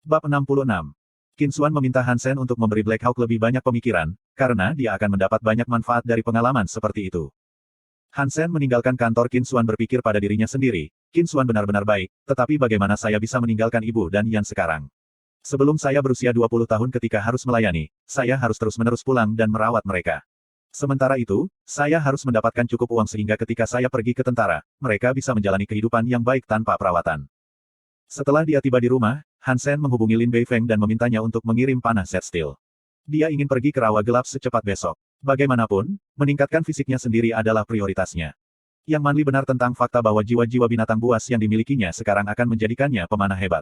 Bab 66. Qin Xuan meminta Han Sen untuk memberi Black Hawk lebih banyak pemikiran, karena dia akan mendapat banyak manfaat dari pengalaman seperti itu. Han Sen meninggalkan kantor Qin Xuan berpikir pada dirinya sendiri, Qin Xuan benar-benar baik, tetapi bagaimana saya bisa meninggalkan ibu dan Yan sekarang? Sebelum saya berusia 20 tahun ketika harus melayani, saya harus terus-menerus pulang dan merawat mereka. Sementara itu, saya harus mendapatkan cukup uang sehingga ketika saya pergi ke tentara, mereka bisa menjalani kehidupan yang baik tanpa perawatan. Setelah dia tiba di rumah, Han Sen menghubungi Lin Beifeng dan memintanya untuk mengirim panah Set Steel. Dia ingin pergi ke rawa gelap secepat besok. Bagaimanapun, meningkatkan fisiknya sendiri adalah prioritasnya. Yang Manli benar tentang fakta bahwa jiwa-jiwa binatang buas yang dimilikinya sekarang akan menjadikannya pemanah hebat.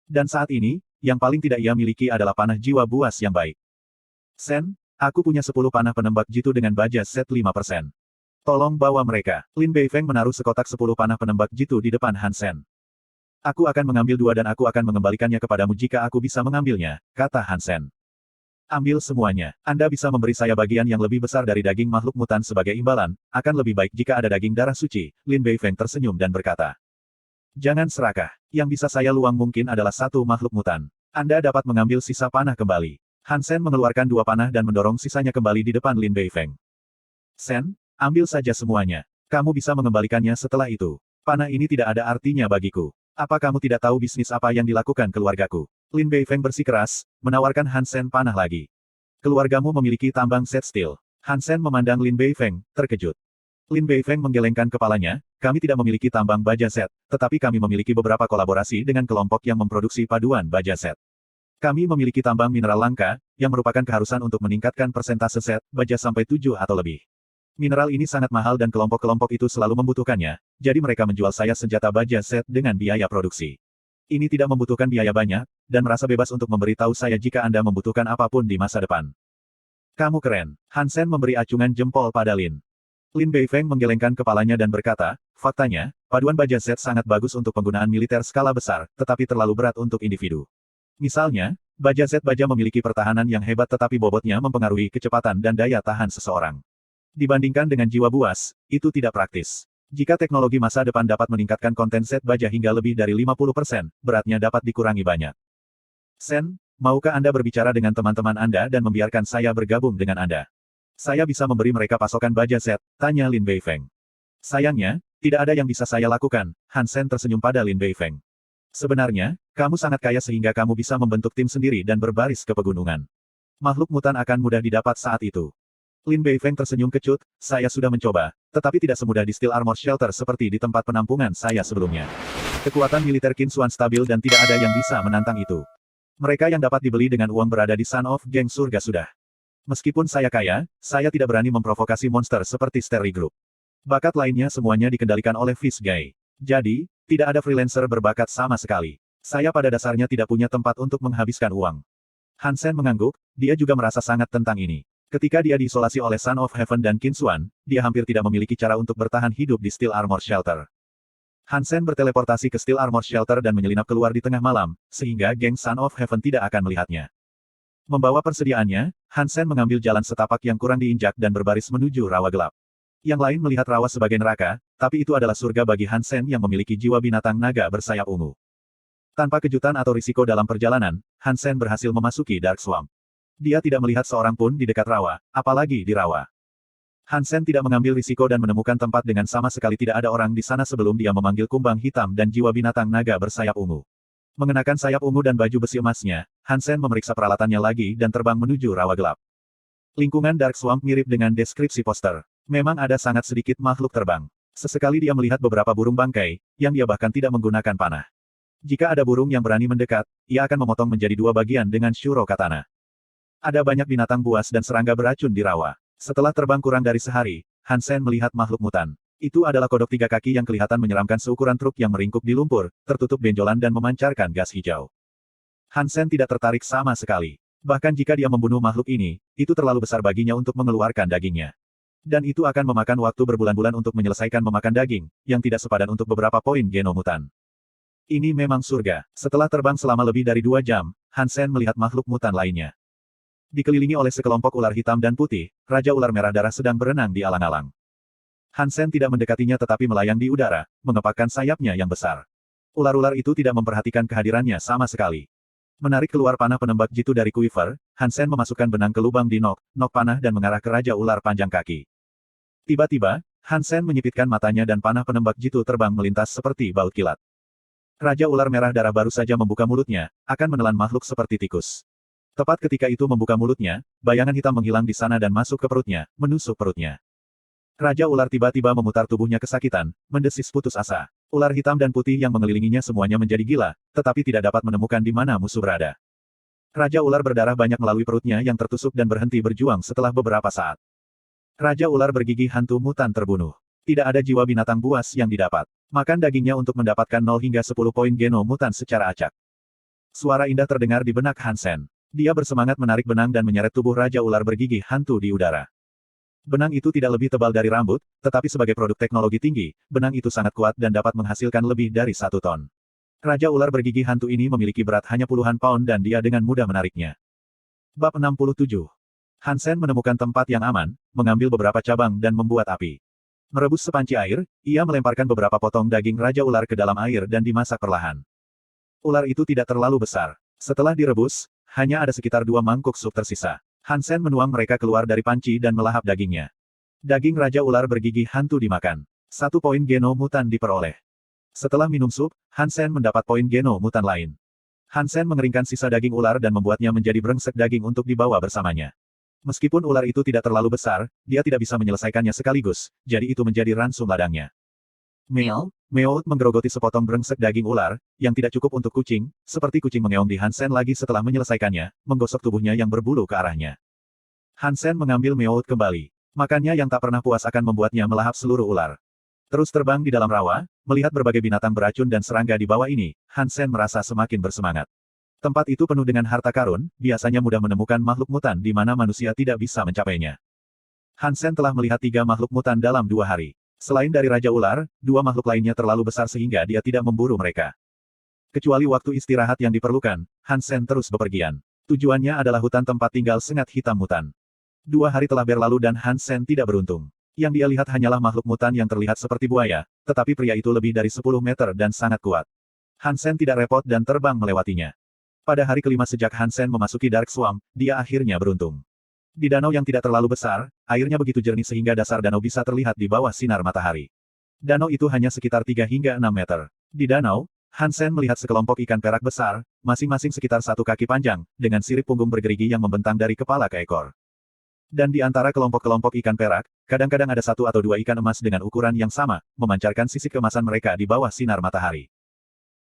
Dan saat ini, yang paling tidak ia miliki adalah panah jiwa buas yang baik. Sen, aku punya 10 panah penembak jitu dengan baja set 5%. Tolong bawa mereka. Lin Beifeng menaruh sekotak 10 panah penembak jitu di depan Han Sen. Aku akan mengambil 2 dan aku akan mengembalikannya kepadamu jika aku bisa mengambilnya, kata Han Sen. Ambil semuanya. Anda bisa memberi saya bagian yang lebih besar dari daging makhluk mutan sebagai imbalan, akan lebih baik jika ada daging darah suci. Lin Beifeng tersenyum dan berkata. Jangan serakah. Yang bisa saya luang mungkin adalah 1 makhluk mutan. Anda dapat mengambil sisa panah kembali. Han Sen mengeluarkan 2 panah dan mendorong sisanya kembali di depan Lin Beifeng. Sen, ambil saja semuanya. Kamu bisa mengembalikannya setelah itu. Panah ini tidak ada artinya bagiku. Apa kamu tidak tahu bisnis apa yang dilakukan keluargaku? Lin Beifeng bersikeras, menawarkan Han Sen panah lagi. Keluargamu memiliki tambang Set Steel. Han Sen memandang Lin Beifeng, terkejut. Lin Beifeng menggelengkan kepalanya, kami tidak memiliki tambang baja set, tetapi kami memiliki beberapa kolaborasi dengan kelompok yang memproduksi paduan baja set. Kami memiliki tambang mineral langka, yang merupakan keharusan untuk meningkatkan persentase set, baja sampai 7 atau lebih. Mineral ini sangat mahal dan kelompok-kelompok itu selalu membutuhkannya, jadi mereka menjual saya senjata baja set dengan biaya produksi. Ini tidak membutuhkan biaya banyak, dan merasa bebas untuk memberitahu saya jika Anda membutuhkan apapun di masa depan. Kamu keren. Han Sen memberi acungan jempol pada Lin. Lin Beifeng menggelengkan kepalanya dan berkata, faktanya, paduan baja set sangat bagus untuk penggunaan militer skala besar, tetapi terlalu berat untuk individu. Misalnya, baja set baja memiliki pertahanan yang hebat tetapi bobotnya mempengaruhi kecepatan dan daya tahan seseorang. Dibandingkan dengan jiwa buas, itu tidak praktis. Jika teknologi masa depan dapat meningkatkan konten set baja hingga lebih dari 50%, beratnya dapat dikurangi banyak. Sen, maukah Anda berbicara dengan teman-teman Anda dan membiarkan saya bergabung dengan Anda? Saya bisa memberi mereka pasokan baja set, tanya Lin Beifeng. Sayangnya, tidak ada yang bisa saya lakukan, Han Sen tersenyum pada Lin Beifeng. Sebenarnya, kamu sangat kaya sehingga kamu bisa membentuk tim sendiri dan berbaris ke pegunungan. Makhluk mutan akan mudah didapat saat itu. Lin Beifeng tersenyum kecut, saya sudah mencoba, tetapi tidak semudah di Steel Armor Shelter seperti di tempat penampungan saya sebelumnya. Kekuatan militer Qin Xuan stabil dan tidak ada yang bisa menantang itu. Mereka yang dapat dibeli dengan uang berada di Son of Geng surga sudah. Meskipun saya kaya, saya tidak berani memprovokasi monster seperti Sterling Group. Bakat lainnya semuanya dikendalikan oleh Fish Guy. Jadi, tidak ada freelancer berbakat sama sekali. Saya pada dasarnya tidak punya tempat untuk menghabiskan uang. Han Sen mengangguk, dia juga merasa sangat tentang ini. Ketika dia diisolasi oleh Son of Heaven dan Qin Xuan, dia hampir tidak memiliki cara untuk bertahan hidup di Steel Armor Shelter. Han Sen berteleportasi ke Steel Armor Shelter dan menyelinap keluar di tengah malam, sehingga geng Son of Heaven tidak akan melihatnya. Membawa persediaannya, Han Sen mengambil jalan setapak yang kurang diinjak dan berbaris menuju rawa gelap. Yang lain melihat rawa sebagai neraka, tapi itu adalah surga bagi Han Sen yang memiliki jiwa binatang naga bersayap ungu. Tanpa kejutan atau risiko dalam perjalanan, Han Sen berhasil memasuki Dark Swamp. Dia tidak melihat seorang pun di dekat rawa, apalagi di rawa. Han Sen tidak mengambil risiko dan menemukan tempat dengan sama sekali tidak ada orang di sana sebelum dia memanggil kumbang hitam dan jiwa binatang naga bersayap ungu. Mengenakan sayap ungu dan baju besi emasnya, Han Sen memeriksa peralatannya lagi dan terbang menuju rawa gelap. Lingkungan Dark Swamp mirip dengan deskripsi poster. Memang ada sangat sedikit makhluk terbang. Sesekali dia melihat beberapa burung bangkai, yang dia bahkan tidak menggunakan panah. Jika ada burung yang berani mendekat, ia akan memotong menjadi 2 bagian dengan Shuro Katana. Ada banyak binatang buas dan serangga beracun di rawa. Setelah terbang kurang dari sehari, Han Sen melihat makhluk mutan. Itu adalah kodok 3 kaki yang kelihatan menyeramkan seukuran truk yang meringkuk di lumpur, tertutup benjolan dan memancarkan gas hijau. Han Sen tidak tertarik sama sekali. Bahkan jika dia membunuh makhluk ini, itu terlalu besar baginya untuk mengeluarkan dagingnya. Dan itu akan memakan waktu berbulan-bulan untuk menyelesaikan memakan daging, yang tidak sepadan untuk beberapa poin genomutan. Ini memang surga. Setelah terbang selama lebih dari 2 jam, Han Sen melihat makhluk mutan lainnya. Dikelilingi oleh sekelompok ular hitam dan putih, Raja Ular Merah Darah sedang berenang di alang-alang. Han Sen tidak mendekatinya tetapi melayang di udara, mengepakkan sayapnya yang besar. Ular-ular itu tidak memperhatikan kehadirannya sama sekali. Menarik keluar panah penembak jitu dari quiver, Hansen memasukkan benang ke lubang di nok panah dan mengarah ke Raja Ular panjang kaki. Tiba-tiba, Hansen menyipitkan matanya dan panah penembak jitu terbang melintas seperti baut kilat. Raja Ular Merah Darah baru saja membuka mulutnya, akan menelan makhluk seperti tikus. Tepat ketika itu membuka mulutnya, bayangan hitam menghilang di sana dan masuk ke perutnya, menusuk perutnya. Raja Ular tiba-tiba memutar tubuhnya kesakitan, mendesis putus asa. Ular hitam dan putih yang mengelilinginya semuanya menjadi gila, tetapi tidak dapat menemukan di mana musuh berada. Raja Ular berdarah banyak melalui perutnya yang tertusuk dan berhenti berjuang setelah beberapa saat. Raja Ular bergigi hantu mutan terbunuh. Tidak ada jiwa binatang buas yang didapat. Makan dagingnya untuk mendapatkan 0 hingga 10 poin geno mutan secara acak. Suara indah terdengar di benak Hansen. Dia bersemangat menarik benang dan menyeret tubuh Raja Ular bergigi hantu di udara. Benang itu tidak lebih tebal dari rambut, tetapi sebagai produk teknologi tinggi, benang itu sangat kuat dan dapat menghasilkan lebih dari 1 ton. Raja Ular bergigi hantu ini memiliki berat hanya puluhan pound dan dia dengan mudah menariknya. Bab 67. Hansen menemukan tempat yang aman, mengambil beberapa cabang dan membuat api. Merebus sepanci air, ia melemparkan beberapa potong daging Raja Ular ke dalam air dan dimasak perlahan. Ular itu tidak terlalu besar. Setelah direbus, hanya ada sekitar 2 mangkuk sup tersisa. Hansen menuang mereka keluar dari panci dan melahap dagingnya. Daging Raja Ular bergigi hantu dimakan. 1 poin geno mutan diperoleh. Setelah minum sup, Hansen mendapat poin geno mutan lain. Hansen mengeringkan sisa daging ular dan membuatnya menjadi brengsek daging untuk dibawa bersamanya. Meskipun ular itu tidak terlalu besar, dia tidak bisa menyelesaikannya sekaligus, jadi itu menjadi ransum ladangnya. Meout menggerogoti sepotong brengsek daging ular, yang tidak cukup untuk kucing, seperti kucing mengeong di Hansen lagi setelah menyelesaikannya, menggosok tubuhnya yang berbulu ke arahnya. Hansen mengambil Meout kembali. Makannya yang tak pernah puas akan membuatnya melahap seluruh ular. Terus terbang di dalam rawa, melihat berbagai binatang beracun dan serangga di bawah ini, Hansen merasa semakin bersemangat. Tempat itu penuh dengan harta karun, biasanya mudah menemukan makhluk mutan di mana manusia tidak bisa mencapainya. Hansen telah melihat 3 makhluk mutan dalam 2 hari. Selain dari Raja Ular, 2 makhluk lainnya terlalu besar sehingga dia tidak memburu mereka. Kecuali waktu istirahat yang diperlukan, Hansen terus bepergian. Tujuannya adalah hutan tempat tinggal sengat hitam mutan. 2 hari telah berlalu dan Hansen tidak beruntung. Yang dia lihat hanyalah makhluk mutan yang terlihat seperti buaya, tetapi pria itu lebih dari 10 meter dan sangat kuat. Hansen tidak repot dan terbang melewatinya. Pada hari kelima sejak Hansen memasuki Dark Swamp, dia akhirnya beruntung. Di danau yang tidak terlalu besar, airnya begitu jernih sehingga dasar danau bisa terlihat di bawah sinar matahari. Danau itu hanya sekitar 3 hingga 6 meter. Di danau, Hansen melihat sekelompok ikan perak besar, masing-masing sekitar 1 kaki panjang, dengan sirip punggung bergerigi yang membentang dari kepala ke ekor. Dan di antara kelompok-kelompok ikan perak, kadang-kadang ada 1 atau 2 ikan emas dengan ukuran yang sama, memancarkan sisik kemasan mereka di bawah sinar matahari.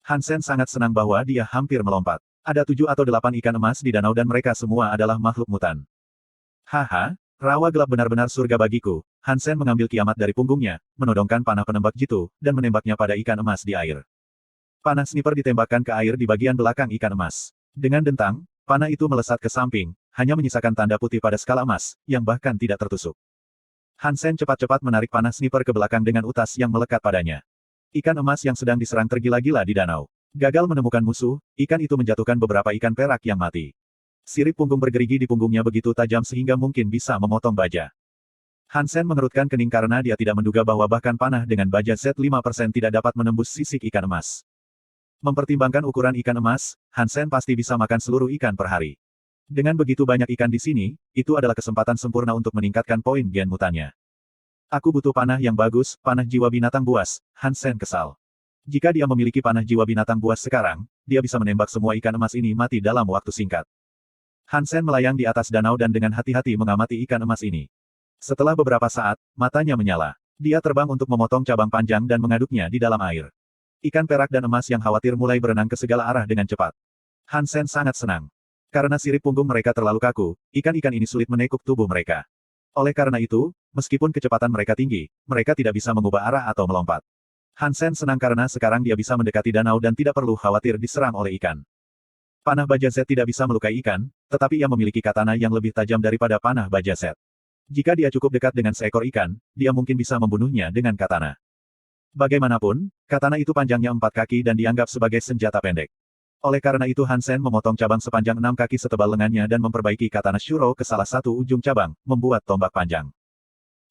Hansen sangat senang bahwa dia hampir melompat. Ada 7 atau 8 ikan emas di danau dan mereka semua adalah makhluk mutan. Haha, rawa gelap benar-benar surga bagiku. Hansen mengambil kiamat dari punggungnya, menodongkan panah penembak jitu, dan menembaknya pada ikan emas di air. Panah sniper ditembakkan ke air di bagian belakang ikan emas. Dengan dentang, panah itu melesat ke samping, hanya menyisakan tanda putih pada skala emas, yang bahkan tidak tertusuk. Hansen cepat-cepat menarik panah sniper ke belakang dengan utas yang melekat padanya. Ikan emas yang sedang diserang tergila-gila di danau. Gagal menemukan musuh, ikan itu menjatuhkan beberapa ikan perak yang mati. Sirip punggung bergerigi di punggungnya begitu tajam sehingga mungkin bisa memotong baja. Hansen mengerutkan kening karena dia tidak menduga bahwa bahkan panah dengan baja Z5% tidak dapat menembus sisik ikan emas. Mempertimbangkan ukuran ikan emas, Hansen pasti bisa makan seluruh ikan per hari. Dengan begitu banyak ikan di sini, itu adalah kesempatan sempurna untuk meningkatkan poin gen mutannya. Aku butuh panah yang bagus, panah jiwa binatang buas, Hansen kesal. Jika dia memiliki panah jiwa binatang buas sekarang, dia bisa menembak semua ikan emas ini mati dalam waktu singkat. Hansen melayang di atas danau dan dengan hati-hati mengamati ikan emas ini. Setelah beberapa saat, matanya menyala. Dia terbang untuk memotong cabang panjang dan mengaduknya di dalam air. Ikan perak dan emas yang khawatir mulai berenang ke segala arah dengan cepat. Hansen sangat senang. Karena sirip punggung mereka terlalu kaku, ikan-ikan ini sulit menekuk tubuh mereka. Oleh karena itu, meskipun kecepatan mereka tinggi, mereka tidak bisa mengubah arah atau melompat. Hansen senang karena sekarang dia bisa mendekati danau dan tidak perlu khawatir diserang oleh ikan. Panah baja Z tidak bisa melukai ikan, tetapi ia memiliki katana yang lebih tajam daripada panah baja Z. Jika dia cukup dekat dengan seekor ikan, dia mungkin bisa membunuhnya dengan katana. Bagaimanapun, katana itu panjangnya 4 kaki dan dianggap sebagai senjata pendek. Oleh karena itu Hansen memotong cabang sepanjang 6 kaki setebal lengannya dan memperbaiki katana Shuro ke salah satu ujung cabang, membuat tombak panjang.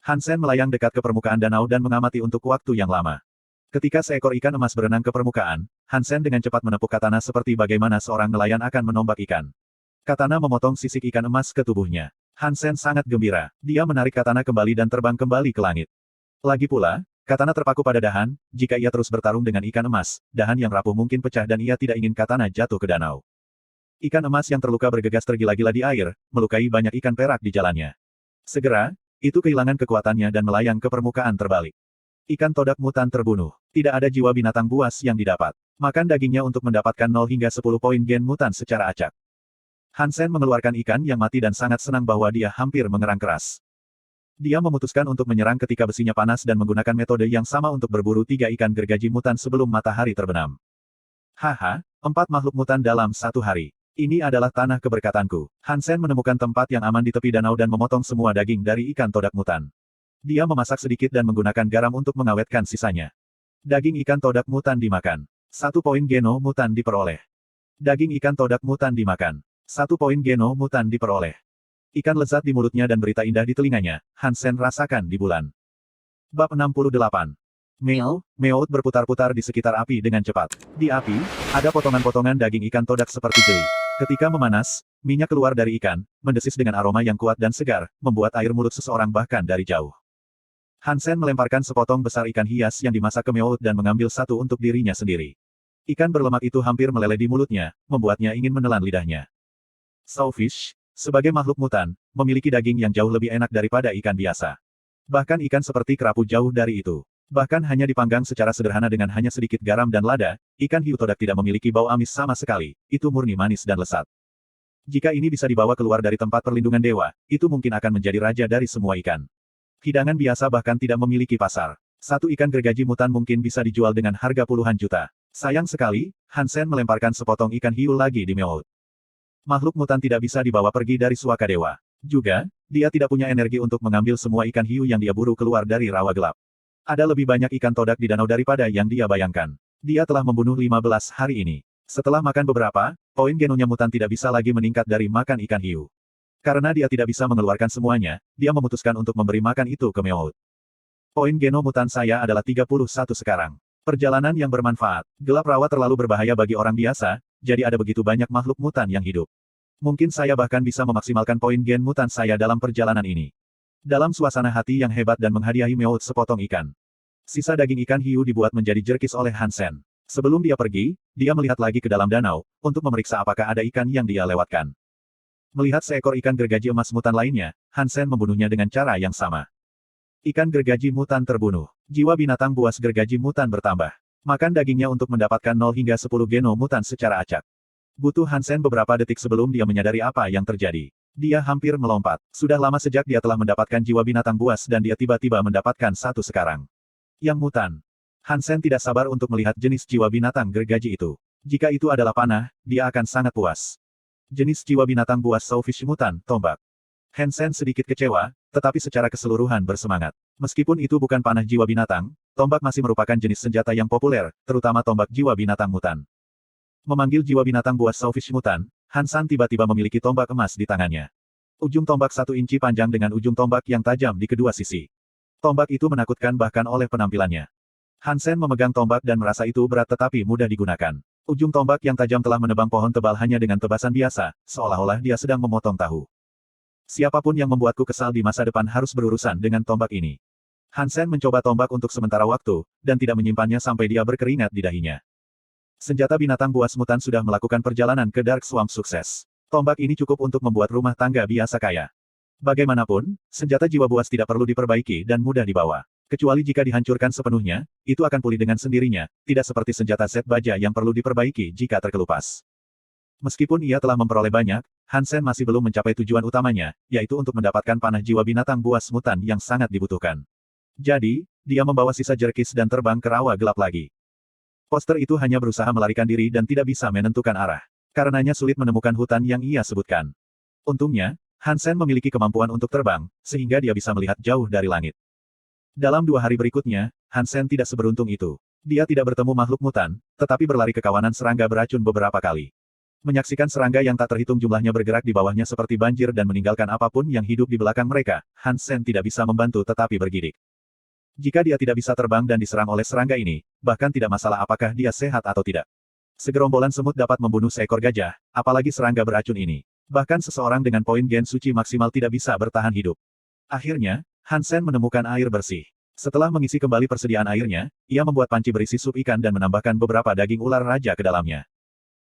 Hansen melayang dekat ke permukaan danau dan mengamati untuk waktu yang lama. Ketika seekor ikan emas berenang ke permukaan, Hansen dengan cepat menepuk katana seperti bagaimana seorang nelayan akan menombak ikan. Katana memotong sisik ikan emas ke tubuhnya. Hansen sangat gembira. Dia menarik katana kembali dan terbang kembali ke langit. Lagi pula, katana terpaku pada dahan, jika ia terus bertarung dengan ikan emas, dahan yang rapuh mungkin pecah dan ia tidak ingin katana jatuh ke danau. Ikan emas yang terluka bergegas tergila-gila di air, melukai banyak ikan perak di jalannya. Segera, itu kehilangan kekuatannya dan melayang ke permukaan terbalik. Ikan todak mutan terbunuh. Tidak ada jiwa binatang buas yang didapat. Makan dagingnya untuk mendapatkan 0 hingga 10 poin gen mutan secara acak. Hansen mengeluarkan ikan yang mati dan sangat senang bahwa dia hampir mengerang keras. Dia memutuskan untuk menyerang ketika besinya panas dan menggunakan metode yang sama untuk berburu 3 ikan gergaji mutan sebelum matahari terbenam. Haha, 4 makhluk mutan dalam 1 hari. Ini adalah tanah keberkatanku. Hansen menemukan tempat yang aman di tepi danau dan memotong semua daging dari ikan todak mutan. Dia memasak sedikit dan menggunakan garam untuk mengawetkan sisanya. Daging ikan todak mutan dimakan. 1 poin geno mutan diperoleh. Daging ikan todak mutan dimakan. 1 poin geno mutan diperoleh. Ikan lezat di mulutnya dan berita indah di telinganya, Hansen rasakan di bulan. Bab 68. Meout berputar-putar di sekitar api dengan cepat. Di api, ada potongan-potongan daging ikan todak seperti jeli. Ketika memanas, minyak keluar dari ikan, mendesis dengan aroma yang kuat dan segar, membuat air mulut seseorang bahkan dari jauh. Hansen melemparkan sepotong besar ikan hias yang dimasak ke Meout dan mengambil satu untuk dirinya sendiri. Ikan berlemak itu hampir meleleh di mulutnya, membuatnya ingin menelan lidahnya. Sawfish, sebagai makhluk mutan, memiliki daging yang jauh lebih enak daripada ikan biasa. Bahkan ikan seperti kerapu jauh dari itu. Bahkan hanya dipanggang secara sederhana dengan hanya sedikit garam dan lada, ikan hiu todak tidak memiliki bau amis sama sekali, itu murni manis dan lezat. Jika ini bisa dibawa keluar dari tempat perlindungan dewa, itu mungkin akan menjadi raja dari semua ikan. Hidangan biasa bahkan tidak memiliki pasar. 1 ikan gergaji mutan mungkin bisa dijual dengan harga puluhan juta. Sayang sekali, Hansen melemparkan sepotong ikan hiu lagi di Meout. Makhluk mutan tidak bisa dibawa pergi dari suaka dewa. Juga, dia tidak punya energi untuk mengambil semua ikan hiu yang dia buru keluar dari rawa gelap. Ada lebih banyak ikan todak di danau daripada yang dia bayangkan. Dia telah membunuh 15 hari ini. Setelah makan beberapa, poin genonya mutan tidak bisa lagi meningkat dari makan ikan hiu. Karena dia tidak bisa mengeluarkan semuanya, dia memutuskan untuk memberi makan itu ke Meout. Poin geno mutan saya adalah 31 sekarang. Perjalanan yang bermanfaat. Gelap rawa terlalu berbahaya bagi orang biasa, jadi ada begitu banyak makhluk mutan yang hidup. Mungkin saya bahkan bisa memaksimalkan poin gen mutan saya dalam perjalanan ini. Dalam suasana hati yang hebat dan menghadiahi Meout sepotong ikan. Sisa daging ikan hiu dibuat menjadi jerkis oleh Hansen. Sebelum dia pergi, dia melihat lagi ke dalam danau, untuk memeriksa apakah ada ikan yang dia lewatkan. Melihat seekor ikan gergaji emas mutan lainnya, Hansen membunuhnya dengan cara yang sama. Ikan gergaji mutan terbunuh. Jiwa binatang buas gergaji mutan bertambah. Makan dagingnya untuk mendapatkan 0 hingga 10 geno mutan secara acak. Butuh Hansen beberapa detik sebelum dia menyadari apa yang terjadi. Dia hampir melompat. Sudah lama sejak dia telah mendapatkan jiwa binatang buas dan dia tiba-tiba mendapatkan satu sekarang. Yang mutan. Hansen tidak sabar untuk melihat jenis jiwa binatang gergaji itu. Jika itu adalah panah, dia akan sangat puas. Jenis jiwa binatang buas Sawfish mutan, tombak. Hansen sedikit kecewa, tetapi secara keseluruhan bersemangat. Meskipun itu bukan panah jiwa binatang, tombak masih merupakan jenis senjata yang populer, terutama tombak jiwa binatang mutan. Memanggil jiwa binatang buas Sawfish mutan, Hansen tiba-tiba memiliki tombak emas di tangannya. Ujung tombak 1 inci panjang dengan ujung tombak yang tajam di kedua sisi. Tombak itu menakutkan bahkan oleh penampilannya. Hansen memegang tombak dan merasa itu berat tetapi mudah digunakan. Ujung tombak yang tajam telah menebang pohon tebal hanya dengan tebasan biasa, seolah-olah dia sedang memotong tahu. Siapapun yang membuatku kesal di masa depan harus berurusan dengan tombak ini. Hansen mencoba tombak untuk sementara waktu, dan tidak menyimpannya sampai dia berkeringat di dahinya. Senjata binatang buas mutan sudah melakukan perjalanan ke Dark Swamp sukses. Tombak ini cukup untuk membuat rumah tangga biasa kaya. Bagaimanapun, senjata jiwa buas tidak perlu diperbaiki dan mudah dibawa. Kecuali jika dihancurkan sepenuhnya, itu akan pulih dengan sendirinya, tidak seperti senjata Z baja yang perlu diperbaiki jika terkelupas. Meskipun ia telah memperoleh banyak, Hansen masih belum mencapai tujuan utamanya, yaitu untuk mendapatkan panah jiwa binatang buas mutan yang sangat dibutuhkan. Jadi, dia membawa sisa jerkis dan terbang ke rawa gelap lagi. Poster itu hanya berusaha melarikan diri dan tidak bisa menentukan arah. Karenanya sulit menemukan hutan yang ia sebutkan. Untungnya, Hansen memiliki kemampuan untuk terbang, sehingga dia bisa melihat jauh dari langit. Dalam 2 hari berikutnya, Hansen tidak seberuntung itu. Dia tidak bertemu makhluk mutan, tetapi berlari ke kawanan serangga beracun beberapa kali. Menyaksikan serangga yang tak terhitung jumlahnya bergerak di bawahnya seperti banjir dan meninggalkan apapun yang hidup di belakang mereka, Hansen tidak bisa membantu tetapi bergidik. Jika dia tidak bisa terbang dan diserang oleh serangga ini, bahkan tidak masalah apakah dia sehat atau tidak. Segerombolan semut dapat membunuh seekor gajah, apalagi serangga beracun ini. Bahkan seseorang dengan poin gen suci maksimal tidak bisa bertahan hidup. Akhirnya, Hansen menemukan air bersih. Setelah mengisi kembali persediaan airnya, ia membuat panci berisi sup ikan dan menambahkan beberapa daging ular raja ke dalamnya.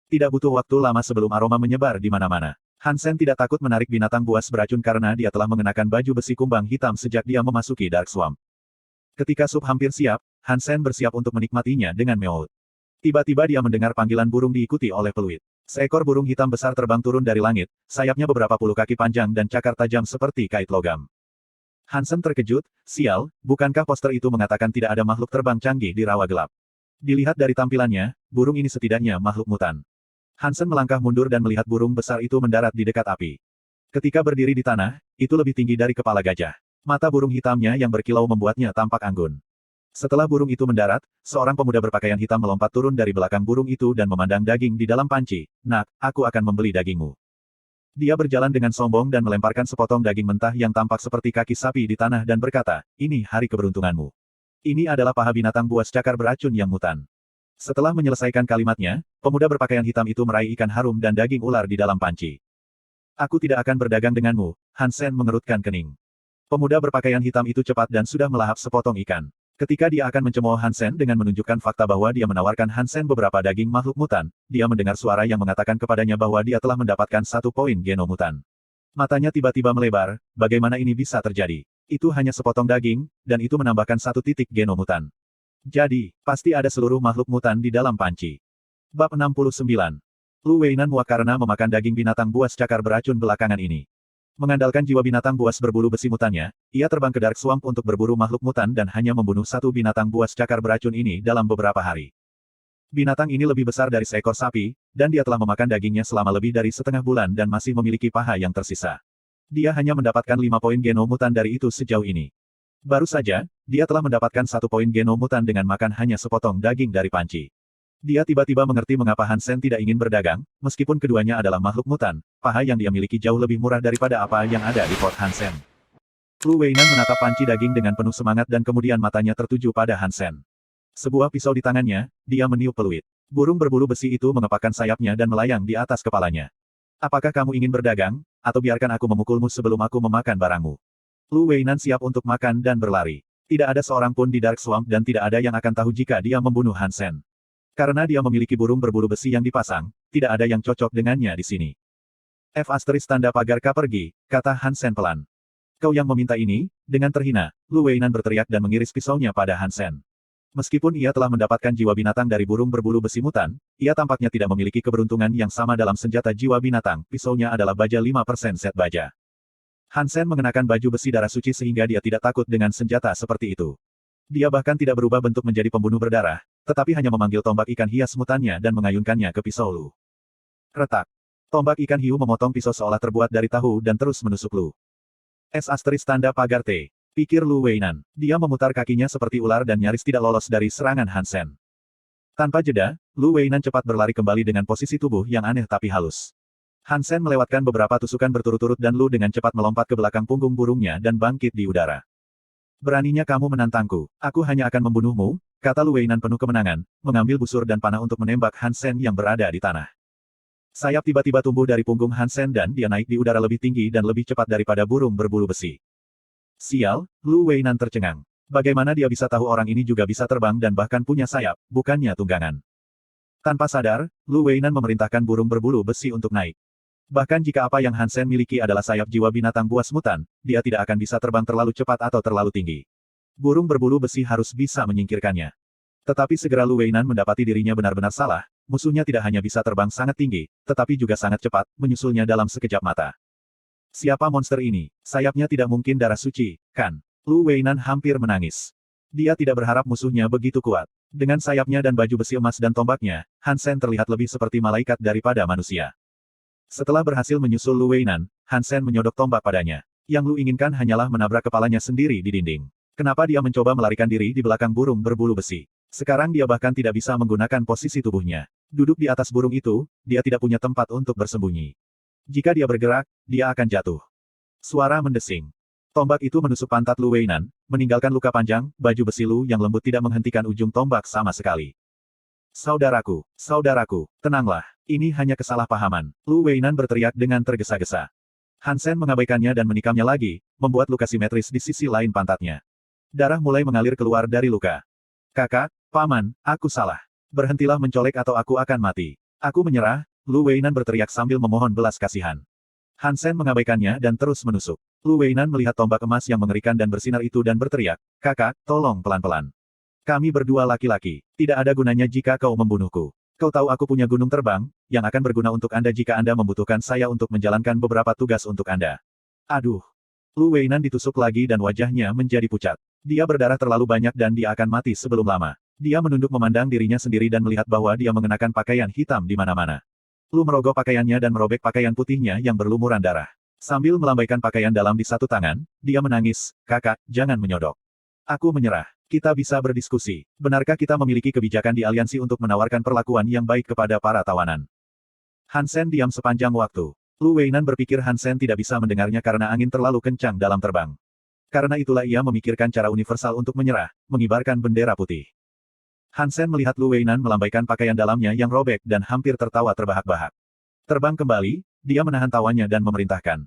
Tidak butuh waktu lama sebelum aroma menyebar di mana-mana. Hansen tidak takut menarik binatang buas beracun karena dia telah mengenakan baju besi kumbang hitam sejak dia memasuki Dark Swamp. Ketika sup hampir siap, Hansen bersiap untuk menikmatinya dengan meout. Tiba-tiba dia mendengar panggilan burung diikuti oleh peluit. Seekor burung hitam besar terbang turun dari langit, sayapnya beberapa puluh kaki panjang dan cakar tajam seperti kait logam. Hansen terkejut, sial, bukankah poster itu mengatakan tidak ada makhluk terbang canggih di rawa gelap? Dilihat dari tampilannya, burung ini setidaknya makhluk mutan. Hansen melangkah mundur dan melihat burung besar itu mendarat di dekat api. Ketika berdiri di tanah, itu lebih tinggi dari kepala gajah. Mata burung hitamnya yang berkilau membuatnya tampak anggun. Setelah burung itu mendarat, seorang pemuda berpakaian hitam melompat turun dari belakang burung itu dan memandang daging di dalam panci. Nak, aku akan membeli dagingmu. Dia berjalan dengan sombong dan melemparkan sepotong daging mentah yang tampak seperti kaki sapi di tanah dan berkata, ini hari keberuntunganmu. Ini adalah paha binatang buas cakar beracun yang mutan. Setelah menyelesaikan kalimatnya, pemuda berpakaian hitam itu meraih ikan harum dan daging ular di dalam panci. Aku tidak akan berdagang denganmu, Hansen mengerutkan kening. Pemuda berpakaian hitam itu cepat dan sudah melahap sepotong ikan. Ketika dia akan mencemooh Hansen dengan menunjukkan fakta bahwa dia menawarkan Hansen beberapa daging makhluk mutan, dia mendengar suara yang mengatakan kepadanya bahwa dia telah mendapatkan 1 poin genomutan. Matanya tiba-tiba melebar, bagaimana ini bisa terjadi? Itu hanya sepotong daging, dan itu menambahkan 1 titik genomutan. Jadi, pasti ada seluruh makhluk mutan di dalam panci. Bab 69. Lu Weinan muak karena memakan daging binatang buas cakar beracun belakangan ini. Mengandalkan jiwa binatang buas berbulu besi mutannya, ia terbang ke Dark Swamp untuk berburu makhluk mutan dan hanya membunuh 1 binatang buas cakar beracun ini dalam beberapa hari. Binatang ini lebih besar dari seekor sapi, dan dia telah memakan dagingnya selama lebih dari setengah bulan dan masih memiliki paha yang tersisa. Dia hanya mendapatkan 5 poin genomutan dari itu sejauh ini. Baru saja, dia telah mendapatkan 1 poin genomutan dengan makan hanya sepotong daging dari panci. Dia tiba-tiba mengerti mengapa Hansen tidak ingin berdagang, meskipun keduanya adalah makhluk mutan, paha yang dia miliki jauh lebih murah daripada apa yang ada di Fort Hansen. Lu Weinan menatap panci daging dengan penuh semangat dan kemudian matanya tertuju pada Hansen. Sebuah pisau di tangannya, dia meniup peluit. Burung berbulu besi itu mengepakkan sayapnya dan melayang di atas kepalanya. Apakah kamu ingin berdagang, atau biarkan aku memukulmu sebelum aku memakan barangmu? Lu Weinan siap untuk makan dan berlari. Tidak ada seorang pun di Dark Swamp dan tidak ada yang akan tahu jika dia membunuh Hansen. Karena dia memiliki burung berbulu besi yang dipasang, tidak ada yang cocok dengannya di sini. F asterisk tanda pagar K pergi, kata Hansen pelan. Kau yang meminta ini, dengan terhina, Lu Weinan berteriak dan mengiris pisaunya pada Hansen. Meskipun ia telah mendapatkan jiwa binatang dari burung berbulu besi mutan, ia tampaknya tidak memiliki keberuntungan yang sama dalam senjata jiwa binatang, pisaunya adalah baja 5% set baja. Hansen mengenakan baju besi darah suci sehingga dia tidak takut dengan senjata seperti itu. Dia bahkan tidak berubah bentuk menjadi pembunuh berdarah, tetapi hanya memanggil tombak ikan hias mutannya dan mengayunkannya ke pisau Lu. Retak. Tombak ikan hiu memotong pisau seolah terbuat dari tahu dan terus menusuk Lu. S asterisk tanda pagar T. Pikir Lu Weinan. Dia memutar kakinya seperti ular dan nyaris tidak lolos dari serangan Hansen. Tanpa jeda, Lu Weinan cepat berlari kembali dengan posisi tubuh yang aneh tapi halus. Hansen melewatkan beberapa tusukan berturut-turut dan Lu dengan cepat melompat ke belakang punggung burungnya dan bangkit di udara. Beraninya kamu menantangku, aku hanya akan membunuhmu, kata Lu Weinan penuh kemenangan, mengambil busur dan panah untuk menembak Hansen yang berada di tanah. Sayap tiba-tiba tumbuh dari punggung Hansen dan dia naik di udara lebih tinggi dan lebih cepat daripada burung berbulu besi. Sial, Lu Weinan tercengang. Bagaimana dia bisa tahu orang ini juga bisa terbang dan bahkan punya sayap, bukannya tunggangan. Tanpa sadar, Lu Weinan memerintahkan burung berbulu besi untuk naik. Bahkan jika apa yang Hansen miliki adalah sayap jiwa binatang buas mutan, dia tidak akan bisa terbang terlalu cepat atau terlalu tinggi. Burung berbulu besi harus bisa menyingkirkannya. Tetapi segera Lu Weinan mendapati dirinya benar-benar salah, musuhnya tidak hanya bisa terbang sangat tinggi, tetapi juga sangat cepat, menyusulnya dalam sekejap mata. Siapa monster ini? Sayapnya tidak mungkin darah suci, kan? Lu Weinan hampir menangis. Dia tidak berharap musuhnya begitu kuat. Dengan sayapnya dan baju besi emas dan tombaknya, Hansen terlihat lebih seperti malaikat daripada manusia. Setelah berhasil menyusul Lu Weinan, Hansen menyodok tombak padanya. Yang Lu inginkan hanyalah menabrak kepalanya sendiri di dinding. Kenapa dia mencoba melarikan diri di belakang burung berbulu besi? Sekarang dia bahkan tidak bisa menggunakan posisi tubuhnya. Duduk di atas burung itu, dia tidak punya tempat untuk bersembunyi. Jika dia bergerak, dia akan jatuh. Suara mendesing. Tombak itu menusuk pantat Lu Weinan, meninggalkan luka panjang, baju besi Lu yang lembut tidak menghentikan ujung tombak sama sekali. Saudaraku, tenanglah. Ini hanya kesalahpahaman. Lu Weinan berteriak dengan tergesa-gesa. Han Sen mengabaikannya dan menikamnya lagi, membuat luka simetris di sisi lain pantatnya. Darah mulai mengalir keluar dari luka. Kakak, paman, aku salah. Berhentilah mencolek atau aku akan mati. Aku menyerah, Lu Weinan berteriak sambil memohon belas kasihan. Han Sen mengabaikannya dan terus menusuk. Lu Weinan melihat tombak emas yang mengerikan dan bersinar itu dan berteriak, "Kakak, tolong pelan-pelan. Kami berdua laki-laki. Tidak ada gunanya jika kau membunuhku. Kau tahu aku punya gunung terbang, yang akan berguna untuk Anda jika Anda membutuhkan saya untuk menjalankan beberapa tugas untuk Anda." Aduh. Lu Weinan ditusuk lagi dan wajahnya menjadi pucat. Dia berdarah terlalu banyak dan dia akan mati sebelum lama. Dia menunduk memandang dirinya sendiri dan melihat bahwa dia mengenakan pakaian hitam di mana-mana. Lu merogoh pakaiannya dan merobek pakaian putihnya yang berlumuran darah. Sambil melambaikan pakaian dalam di satu tangan, dia menangis, "Kakak, jangan menyodok. Aku menyerah. Kita bisa berdiskusi. Benarkah kita memiliki kebijakan di aliansi untuk menawarkan perlakuan yang baik kepada para tawanan?" Han Sen diam sepanjang waktu. Lu Weinan berpikir Han Sen tidak bisa mendengarnya karena angin terlalu kencang dalam terbang. Karena itulah ia memikirkan cara universal untuk menyerah, mengibarkan bendera putih. Han Sen melihat Lu Weinan melambaikan pakaian dalamnya yang robek dan hampir tertawa terbahak-bahak. Terbang kembali, dia menahan tawanya dan memerintahkan.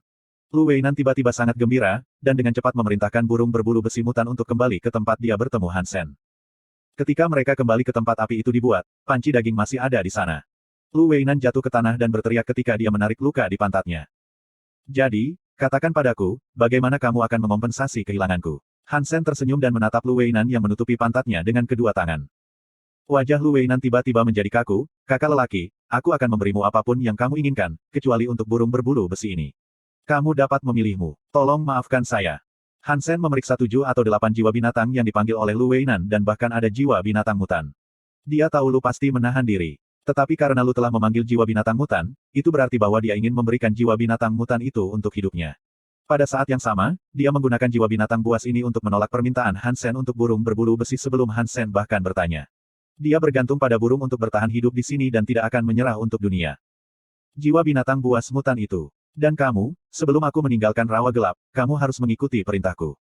Lu Weinan tiba-tiba sangat gembira, dan dengan cepat memerintahkan burung berbulu besi mutan untuk kembali ke tempat dia bertemu Han Sen. Ketika mereka kembali ke tempat api itu dibuat, panci daging masih ada di sana. Lu Weinan jatuh ke tanah dan berteriak ketika dia menarik luka di pantatnya. "Jadi, katakan padaku, bagaimana kamu akan mengompensasi kehilanganku?" Han Sen tersenyum dan menatap Lu Weinan yang menutupi pantatnya dengan kedua tangan. Wajah Lu Weinan tiba-tiba menjadi kaku, "Kakak lelaki, aku akan memberimu apapun yang kamu inginkan, kecuali untuk burung berbulu besi ini. Kamu dapat memilihmu. Tolong maafkan saya." Han Sen memeriksa 7 atau 8 jiwa binatang yang dipanggil oleh Lu Weinan dan bahkan ada jiwa binatang mutan. Dia tahu Lu pasti menahan diri. Tetapi karena Lu telah memanggil jiwa binatang mutan, itu berarti bahwa dia ingin memberikan jiwa binatang mutan itu untuk hidupnya. Pada saat yang sama, dia menggunakan jiwa binatang buas ini untuk menolak permintaan Han Sen untuk burung berbulu besi sebelum Han Sen bahkan bertanya. Dia bergantung pada burung untuk bertahan hidup di sini dan tidak akan menyerah untuk dunia. Jiwa binatang buas mutan itu. Dan kamu, sebelum aku meninggalkan rawa gelap, kamu harus mengikuti perintahku.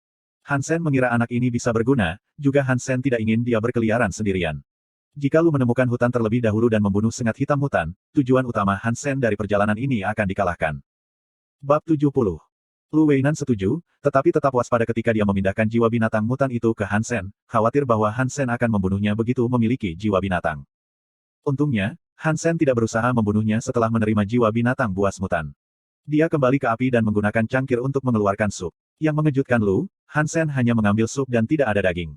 Han Sen mengira anak ini bisa berguna, juga Han Sen tidak ingin dia berkeliaran sendirian. Jika Lu menemukan hutan terlebih dahulu dan membunuh sengat hitam mutan, tujuan utama Han Sen dari perjalanan ini akan dikalahkan. Bab 70. Lu Weinan setuju, tetapi tetap waspada ketika dia memindahkan jiwa binatang mutan itu ke Han Sen, khawatir bahwa Han Sen akan membunuhnya begitu memiliki jiwa binatang. Untungnya, Han Sen tidak berusaha membunuhnya setelah menerima jiwa binatang buas mutan. Dia kembali ke api dan menggunakan cangkir untuk mengeluarkan sup. Yang mengejutkan Lu, Han Sen hanya mengambil sup dan tidak ada daging.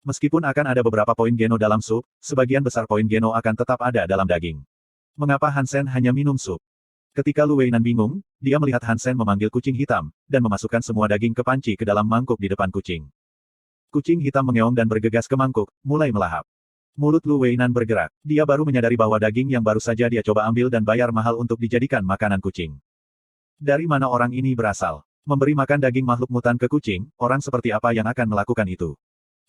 Meskipun akan ada beberapa poin geno dalam sup, sebagian besar poin geno akan tetap ada dalam daging. Mengapa Han Sen hanya minum sup? Ketika Lu Weinan bingung, dia melihat Han Sen memanggil kucing hitam, dan memasukkan semua daging ke panci ke dalam mangkuk di depan kucing. Kucing hitam mengeong dan bergegas ke mangkuk, mulai melahap. Mulut Lu Weinan bergerak. Dia baru menyadari bahwa daging yang baru saja dia coba ambil dan bayar mahal untuk dijadikan makanan kucing. Dari mana orang ini berasal? Memberi makan daging makhluk mutan ke kucing, orang seperti apa yang akan melakukan itu?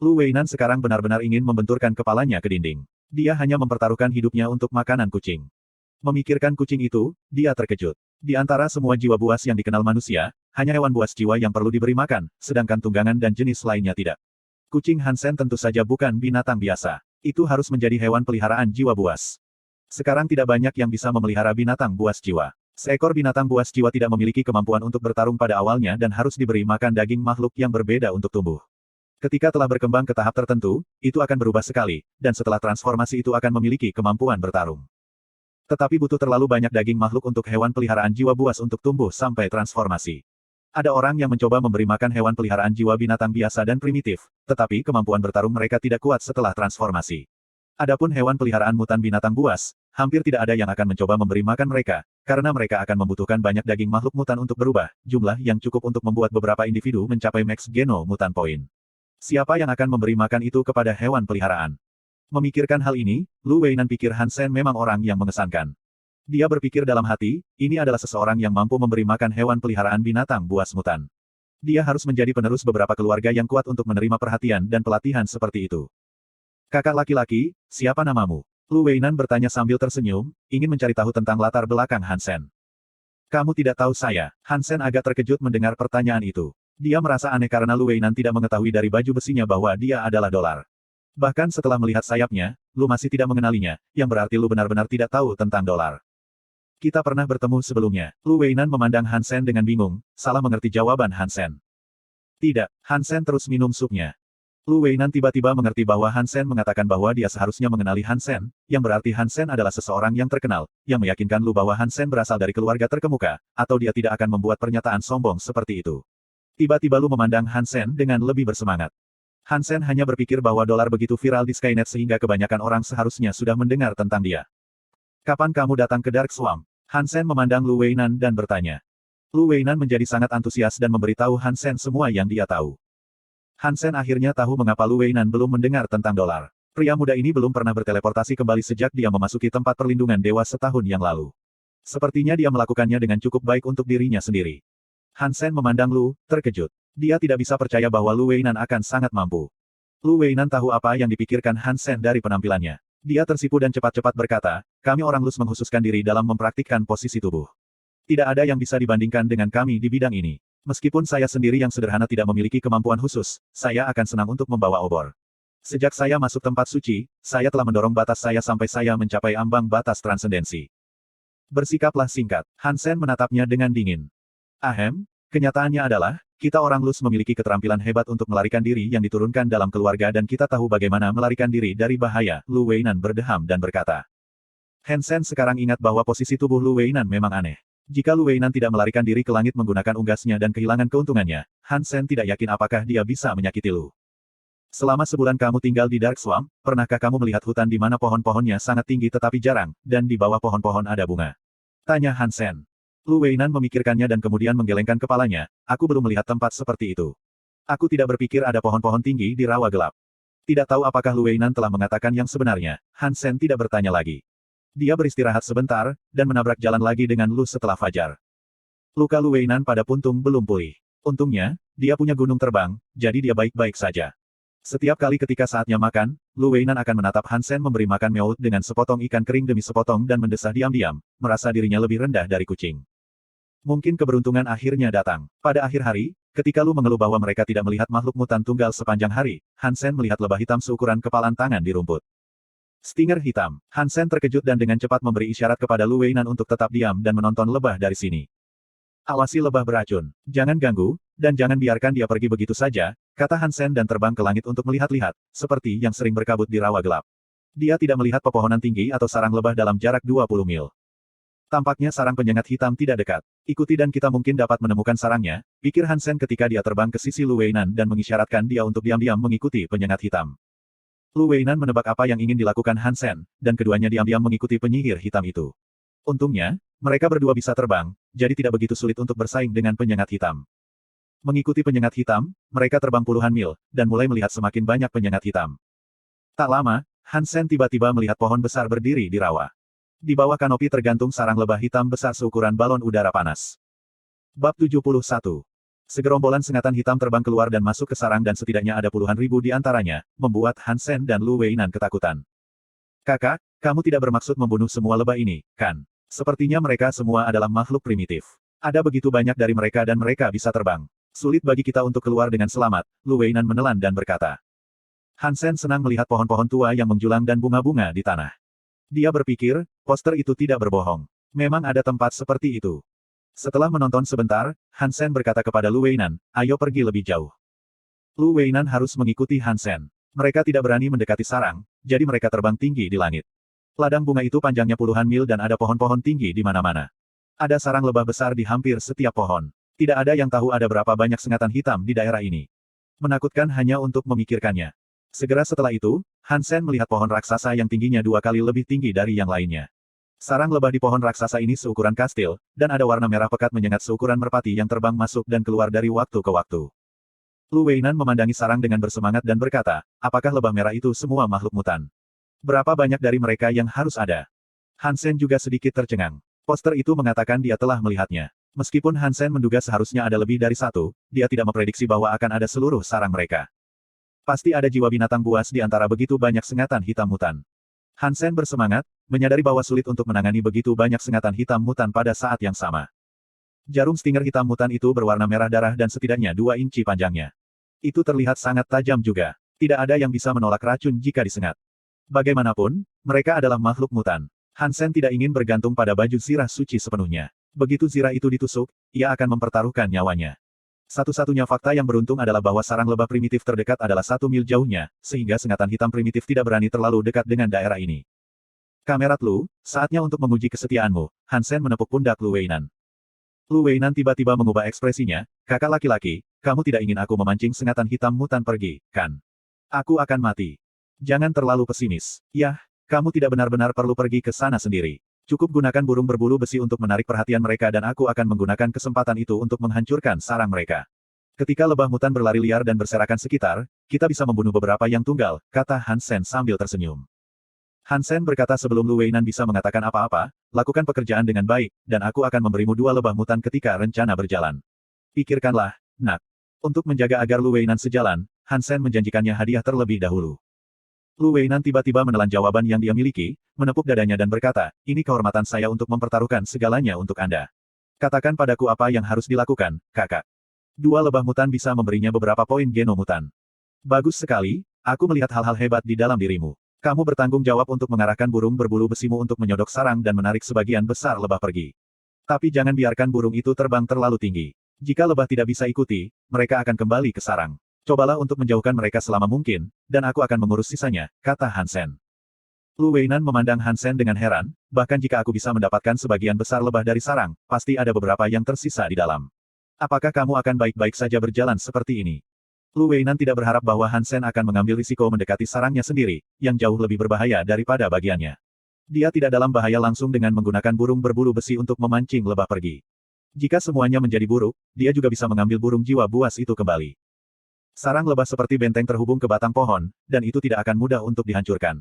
Lu Weinan sekarang benar-benar ingin membenturkan kepalanya ke dinding. Dia hanya mempertaruhkan hidupnya untuk makanan kucing. Memikirkan kucing itu, dia terkejut. Di antara semua jiwa buas yang dikenal manusia, hanya hewan buas jiwa yang perlu diberi makan, sedangkan tunggangan dan jenis lainnya tidak. Kucing Han Sen tentu saja bukan binatang biasa. Itu harus menjadi hewan peliharaan jiwa buas. Sekarang tidak banyak yang bisa memelihara binatang buas jiwa. Seekor binatang buas jiwa tidak memiliki kemampuan untuk bertarung pada awalnya dan harus diberi makan daging makhluk yang berbeda untuk tumbuh. Ketika telah berkembang ke tahap tertentu, itu akan berubah sekali, dan setelah transformasi itu akan memiliki kemampuan bertarung. Tetapi butuh terlalu banyak daging makhluk untuk hewan peliharaan jiwa buas untuk tumbuh sampai transformasi. Ada orang yang mencoba memberi makan hewan peliharaan jiwa binatang biasa dan primitif, tetapi kemampuan bertarung mereka tidak kuat setelah transformasi. Adapun hewan peliharaan mutan binatang buas, hampir tidak ada yang akan mencoba memberi makan mereka, karena mereka akan membutuhkan banyak daging makhluk mutan untuk berubah, jumlah yang cukup untuk membuat beberapa individu mencapai max geno mutan point. Siapa yang akan memberi makan itu kepada hewan peliharaan? Memikirkan hal ini, Lu Weinan pikir Han Sen memang orang yang mengesankan. Dia berpikir dalam hati, ini adalah seseorang yang mampu memberi makan hewan peliharaan binatang buas mutan. Dia harus menjadi penerus beberapa keluarga yang kuat untuk menerima perhatian dan pelatihan seperti itu. Kakak laki-laki, siapa namamu? Lu Weinan bertanya sambil tersenyum, ingin mencari tahu tentang latar belakang Han Sen. Kamu tidak tahu saya. Han Sen agak terkejut mendengar pertanyaan itu. Dia merasa aneh karena Lu Weinan tidak mengetahui dari baju besinya bahwa dia adalah dolar. Bahkan setelah melihat sayapnya, Lu masih tidak mengenalinya, yang berarti Lu benar-benar tidak tahu tentang dolar. Kita pernah bertemu sebelumnya. Lu Weinan memandang Han Sen dengan bingung, salah mengerti jawaban Han Sen. Tidak, Han Sen terus minum supnya. Lu Weinan tiba-tiba mengerti bahwa Han Sen mengatakan bahwa dia seharusnya mengenali Han Sen, yang berarti Han Sen adalah seseorang yang terkenal, yang meyakinkan Lu bahwa Han Sen berasal dari keluarga terkemuka, atau dia tidak akan membuat pernyataan sombong seperti itu. Tiba-tiba Lu memandang Han Sen dengan lebih bersemangat. Han Sen hanya berpikir bahwa dolar begitu viral di Skynet sehingga kebanyakan orang seharusnya sudah mendengar tentang dia. Kapan kamu datang ke Dark Swamp? Han Sen memandang Lu Weinan dan bertanya. Lu Weinan menjadi sangat antusias dan memberitahu Han Sen semua yang dia tahu. Han Sen akhirnya tahu mengapa Lu Weinan belum mendengar tentang dolar. Pria muda ini belum pernah berteleportasi kembali sejak dia memasuki tempat perlindungan dewa setahun yang lalu. Sepertinya dia melakukannya dengan cukup baik untuk dirinya sendiri. Han Sen memandang Lu, terkejut. Dia tidak bisa percaya bahwa Lu Weinan akan sangat mampu. Lu Weinan tahu apa yang dipikirkan Han Sen dari penampilannya. Dia tersipu dan cepat-cepat berkata, kami orang Lus mengkhususkan diri dalam mempraktikkan posisi tubuh. Tidak ada yang bisa dibandingkan dengan kami di bidang ini. Meskipun saya sendiri yang sederhana tidak memiliki kemampuan khusus, saya akan senang untuk membawa obor. Sejak saya masuk tempat suci, saya telah mendorong batas saya sampai saya mencapai ambang batas transendensi. Bersikaplah singkat. Han Sen menatapnya dengan dingin. Ahem, kenyataannya adalah, kita orang Lus memiliki keterampilan hebat untuk melarikan diri yang diturunkan dalam keluarga dan kita tahu bagaimana melarikan diri dari bahaya. Lu Weinan berdeham dan berkata. Han Sen sekarang ingat bahwa posisi tubuh Lu Weinan memang aneh. Jika Lu Weinan tidak melarikan diri ke langit menggunakan unggasnya dan kehilangan keuntungannya, Han Sen tidak yakin apakah dia bisa menyakiti Lu. Selama sebulan kamu tinggal di Dark Swamp, pernahkah kamu melihat hutan di mana pohon-pohonnya sangat tinggi tetapi jarang, dan di bawah pohon-pohon ada bunga? Tanya Han Sen. Lu Weinan memikirkannya dan kemudian menggelengkan kepalanya, aku belum melihat tempat seperti itu. Aku tidak berpikir ada pohon-pohon tinggi di rawa gelap. Tidak tahu apakah Lu Weinan telah mengatakan yang sebenarnya, Han Sen tidak bertanya lagi. Dia beristirahat sebentar, dan menabrak jalan lagi dengan Lu setelah fajar. Luka Lu Weinan pada puntung belum pulih. Untungnya, dia punya gunung terbang, jadi dia baik-baik saja. Setiap kali ketika saatnya makan, Lu Weinan akan menatap Han Sen memberi makan meout dengan sepotong ikan kering demi sepotong dan mendesah diam-diam, merasa dirinya lebih rendah dari kucing. Mungkin keberuntungan akhirnya datang. Pada akhir hari, ketika Lu mengeluh bahwa mereka tidak melihat makhluk mutan tunggal sepanjang hari, Han Sen melihat lebah hitam seukuran kepalan tangan di rumput. Stinger hitam. Han Sen terkejut dan dengan cepat memberi isyarat kepada Lu Weinan untuk tetap diam dan menonton lebah dari sini. Awasi lebah beracun. Jangan ganggu, dan jangan biarkan dia pergi begitu saja, kata Han Sen dan terbang ke langit untuk melihat-lihat, seperti yang sering berkabut di rawa gelap. Dia tidak melihat pepohonan tinggi atau sarang lebah dalam jarak 20 mil. Tampaknya sarang penyengat hitam tidak dekat. Ikuti dan kita mungkin dapat menemukan sarangnya, pikir Han Sen ketika dia terbang ke sisi Lu Weinan dan mengisyaratkan dia untuk diam-diam mengikuti penyengat hitam. Lu Weinan menebak apa yang ingin dilakukan Han Sen, dan keduanya diam-diam mengikuti penyihir hitam itu. Untungnya, mereka berdua bisa terbang, jadi tidak begitu sulit untuk bersaing dengan penyengat hitam. Mengikuti penyengat hitam, mereka terbang puluhan mil, dan mulai melihat semakin banyak penyengat hitam. Tak lama, Han Sen tiba-tiba melihat pohon besar berdiri di rawa. Di bawah kanopi tergantung sarang lebah hitam besar seukuran balon udara panas. Bab 71. Segerombolan sengatan hitam terbang keluar dan masuk ke sarang dan setidaknya ada puluhan ribu di antaranya, membuat Han Sen dan Lu Weinan ketakutan. Kakak, kamu tidak bermaksud membunuh semua lebah ini, kan? Sepertinya mereka semua adalah makhluk primitif. Ada begitu banyak dari mereka dan mereka bisa terbang. Sulit bagi kita untuk keluar dengan selamat, Lu Weinan menelan dan berkata. Han Sen senang melihat pohon-pohon tua yang menjulang dan bunga-bunga di tanah. Dia berpikir, poster itu tidak berbohong. Memang ada tempat seperti itu. Setelah menonton sebentar, Han Sen berkata kepada Lu Weinan, ayo pergi lebih jauh. Lu Weinan harus mengikuti Han Sen. Mereka tidak berani mendekati sarang, jadi mereka terbang tinggi di langit. Ladang bunga itu panjangnya puluhan mil dan ada pohon-pohon tinggi di mana-mana. Ada sarang lebah besar di hampir setiap pohon. Tidak ada yang tahu ada berapa banyak sengatan hitam di daerah ini. Menakutkan hanya untuk memikirkannya. Segera setelah itu, Han Sen melihat pohon raksasa yang tingginya 2 kali lebih tinggi dari yang lainnya. Sarang lebah di pohon raksasa ini seukuran kastil, dan ada warna merah pekat menyengat seukuran merpati yang terbang masuk dan keluar dari waktu ke waktu. Lu Weinan memandangi sarang dengan bersemangat dan berkata, apakah lebah merah itu semua makhluk mutan? Berapa banyak dari mereka yang harus ada? Han Sen juga sedikit tercengang. Poster itu mengatakan dia telah melihatnya. Meskipun Han Sen menduga seharusnya ada lebih dari satu, dia tidak memprediksi bahwa akan ada seluruh sarang mereka. Pasti ada jiwa binatang buas di antara begitu banyak sengatan hitam mutan. Han Sen bersemangat, menyadari bahwa sulit untuk menangani begitu banyak sengatan hitam mutan pada saat yang sama. Jarum stinger hitam mutan itu berwarna merah darah dan setidaknya 2 inci panjangnya. Itu terlihat sangat tajam juga. Tidak ada yang bisa menolak racun jika disengat. Bagaimanapun, mereka adalah makhluk mutan. Hansen tidak ingin bergantung pada baju zirah suci sepenuhnya. Begitu zirah itu ditusuk, ia akan mempertaruhkan nyawanya. Satu-satunya fakta yang beruntung adalah bahwa sarang lebah primitif terdekat adalah 1 mil jauhnya, sehingga sengatan hitam primitif tidak berani terlalu dekat dengan daerah ini. Kamerat Lu, saatnya untuk menguji kesetiaanmu. Hansen menepuk pundak Lu Weinan. Lu Weinan tiba-tiba mengubah ekspresinya, kakak laki-laki, kamu tidak ingin aku memancing sengatan hitam mutan pergi, kan? Aku akan mati. Jangan terlalu pesimis. Yah, kamu tidak benar-benar perlu pergi ke sana sendiri. Cukup gunakan burung berbulu besi untuk menarik perhatian mereka dan aku akan menggunakan kesempatan itu untuk menghancurkan sarang mereka. Ketika lebah mutan berlari liar dan berserakan sekitar, kita bisa membunuh beberapa yang tunggal, kata Hansen sambil tersenyum. Hansen berkata sebelum Lu Weinan bisa mengatakan apa-apa, lakukan pekerjaan dengan baik, dan aku akan memberimu 2 lebah mutan ketika rencana berjalan. Pikirkanlah, nak. Untuk menjaga agar Lu Weinan sejalan, Hansen menjanjikannya hadiah terlebih dahulu. Lu Weinan tiba-tiba menelan jawaban yang dia miliki, menepuk dadanya dan berkata, ini kehormatan saya untuk mempertaruhkan segalanya untuk Anda. Katakan padaku apa yang harus dilakukan, kakak. 2 lebah mutan bisa memberinya beberapa poin genomutan. Bagus sekali, aku melihat hal-hal hebat di dalam dirimu. Kamu bertanggung jawab untuk mengarahkan burung berbulu besimu untuk menyodok sarang dan menarik sebagian besar lebah pergi. Tapi jangan biarkan burung itu terbang terlalu tinggi. Jika lebah tidak bisa ikuti, mereka akan kembali ke sarang. Cobalah untuk menjauhkan mereka selama mungkin, dan aku akan mengurus sisanya, kata Hansen. Lu Weinan memandang Hansen dengan heran, bahkan jika aku bisa mendapatkan sebagian besar lebah dari sarang, pasti ada beberapa yang tersisa di dalam. Apakah kamu akan baik-baik saja berjalan seperti ini? Lu Weinan tidak berharap bahwa Hansen akan mengambil risiko mendekati sarangnya sendiri, yang jauh lebih berbahaya daripada bagiannya. Dia tidak dalam bahaya langsung dengan menggunakan burung berbulu besi untuk memancing lebah pergi. Jika semuanya menjadi buruk, dia juga bisa mengambil burung jiwa buas itu kembali. Sarang lebah seperti benteng terhubung ke batang pohon, dan itu tidak akan mudah untuk dihancurkan.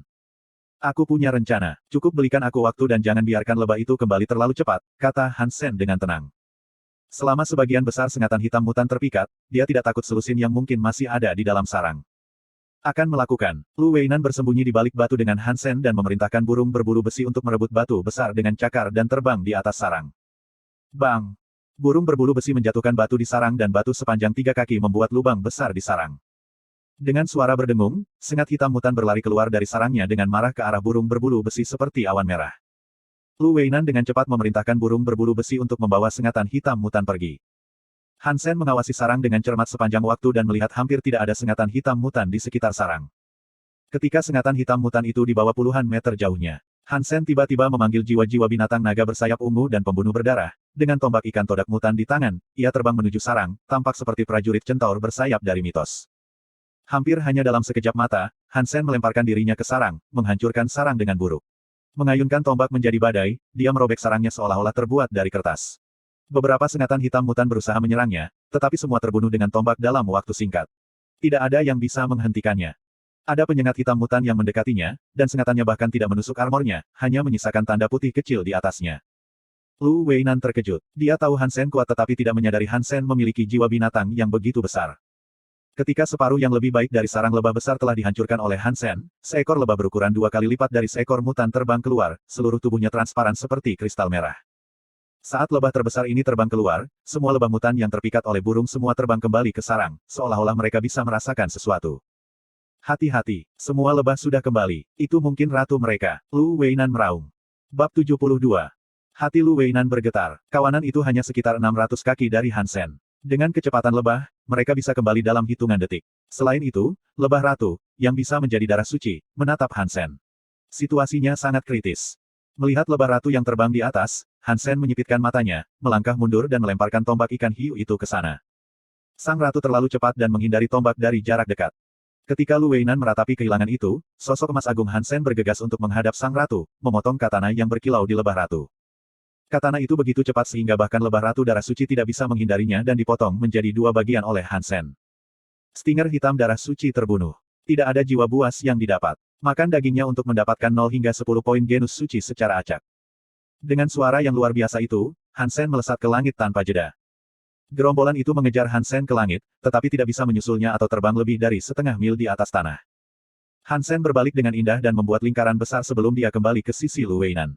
Aku punya rencana, cukup belikan aku waktu dan jangan biarkan lebah itu kembali terlalu cepat, kata Hansen dengan tenang. Selama sebagian besar sengatan hitam mutan terpikat, dia tidak takut selusin yang mungkin masih ada di dalam sarang. Akan melakukan. Lu Weinan bersembunyi di balik batu dengan Hansen dan memerintahkan burung berbulu besi untuk merebut batu besar dengan cakar dan terbang di atas sarang. Bang! Burung berbulu besi menjatuhkan batu di sarang dan batu sepanjang 3 kaki membuat lubang besar di sarang. Dengan suara berdengung, sengat hitam mutan berlari keluar dari sarangnya dengan marah ke arah burung berbulu besi seperti awan merah. Lu Weinan dengan cepat memerintahkan burung berbulu besi untuk membawa sengatan hitam mutan pergi. Hansen mengawasi sarang dengan cermat sepanjang waktu dan melihat hampir tidak ada sengatan hitam mutan di sekitar sarang. Ketika sengatan hitam mutan itu dibawa puluhan meter jauhnya, Hansen tiba-tiba memanggil jiwa-jiwa binatang naga bersayap ungu dan pembunuh berdarah. Dengan tombak ikan todak mutan di tangan, ia terbang menuju sarang, tampak seperti prajurit centaur bersayap dari mitos. Hampir hanya dalam sekejap mata, Hansen melemparkan dirinya ke sarang, menghancurkan sarang dengan buruk. Mengayunkan tombak menjadi badai, dia merobek sarangnya seolah-olah terbuat dari kertas. Beberapa sengatan hitam mutan berusaha menyerangnya, tetapi semua terbunuh dengan tombak dalam waktu singkat. Tidak ada yang bisa menghentikannya. Ada penyengat hitam mutan yang mendekatinya, dan sengatannya bahkan tidak menusuk armornya, hanya menyisakan tanda putih kecil di atasnya. Lu Weinan terkejut. Dia tahu Hansen kuat tetapi tidak menyadari Hansen memiliki jiwa binatang yang begitu besar. Ketika separuh yang lebih baik dari sarang lebah besar telah dihancurkan oleh Hansen, seekor lebah berukuran 2 kali lipat dari seekor mutan terbang keluar, seluruh tubuhnya transparan seperti kristal merah. Saat lebah terbesar ini terbang keluar, semua lebah mutan yang terpikat oleh burung semua terbang kembali ke sarang, seolah-olah mereka bisa merasakan sesuatu. Hati-hati, semua lebah sudah kembali, itu mungkin ratu mereka, Lu Weinan meraung. Bab 72. Hati Lu Weinan bergetar, kawanan itu hanya sekitar 600 kaki dari Hansen. Dengan kecepatan lebah, mereka bisa kembali dalam hitungan detik. Selain itu, lebah ratu, yang bisa menjadi darah suci, menatap Hansen. Situasinya sangat kritis. Melihat lebah ratu yang terbang di atas, Hansen menyipitkan matanya, melangkah mundur dan melemparkan tombak ikan hiu itu ke sana. Sang ratu terlalu cepat dan menghindari tombak dari jarak dekat. Ketika Lu Weinan meratapi kehilangan itu, sosok emas agung Hansen bergegas untuk menghadap sang ratu, memotong katana yang berkilau di lebah ratu. Katana itu begitu cepat sehingga bahkan lebah ratu darah suci tidak bisa menghindarinya dan dipotong menjadi 2 bagian oleh Hansen. Stinger hitam darah suci terbunuh. Tidak ada jiwa buas yang didapat. Makan dagingnya untuk mendapatkan 0 hingga 10 poin genus suci secara acak. Dengan suara yang luar biasa itu, Hansen melesat ke langit tanpa jeda. Gerombolan itu mengejar Hansen ke langit, tetapi tidak bisa menyusulnya atau terbang lebih dari setengah mil di atas tanah. Hansen berbalik dengan indah dan membuat lingkaran besar sebelum dia kembali ke sisi Lu Weinan.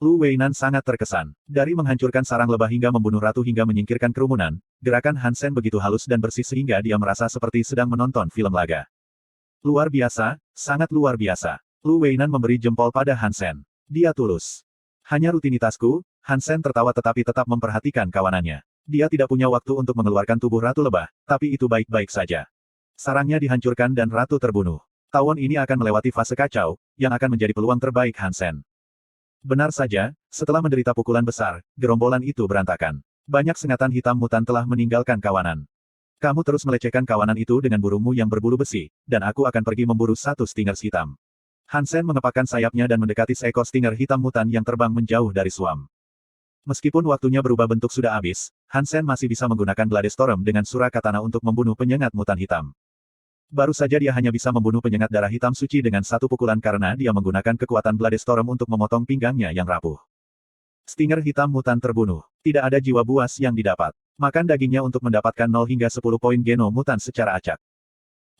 Lu Weinan sangat terkesan. Dari menghancurkan sarang lebah hingga membunuh ratu hingga menyingkirkan kerumunan, gerakan Han Sen begitu halus dan bersih sehingga dia merasa seperti sedang menonton film laga. Luar biasa, sangat luar biasa. Lu Weinan memberi jempol pada Han Sen. Dia tulus. Hanya rutinitasku, Han Sen tertawa tetapi tetap memperhatikan kawanannya. Dia tidak punya waktu untuk mengeluarkan tubuh ratu lebah, tapi itu baik-baik saja. Sarangnya dihancurkan dan ratu terbunuh. Tawon ini akan melewati fase kacau, yang akan menjadi peluang terbaik Han Sen. Benar saja, setelah menderita pukulan besar, gerombolan itu berantakan. Banyak sengatan hitam mutan telah meninggalkan kawanan. Kamu terus melecehkan kawanan itu dengan burungmu yang berbulu besi, dan aku akan pergi memburu satu stingers hitam. Han Sen mengepakkan sayapnya dan mendekati seekor stinger hitam mutan yang terbang menjauh dari Swam. Meskipun waktunya berubah bentuk sudah habis, Han Sen masih bisa menggunakan Gladestorm dengan Surakatana untuk membunuh penyengat mutan hitam. Baru saja dia hanya bisa membunuh penyengat darah hitam suci dengan satu pukulan karena dia menggunakan kekuatan Gladestorm untuk memotong pinggangnya yang rapuh. Stinger hitam mutan terbunuh. Tidak ada jiwa buas yang didapat. Makan dagingnya untuk mendapatkan 0 hingga 10 poin geno mutan secara acak.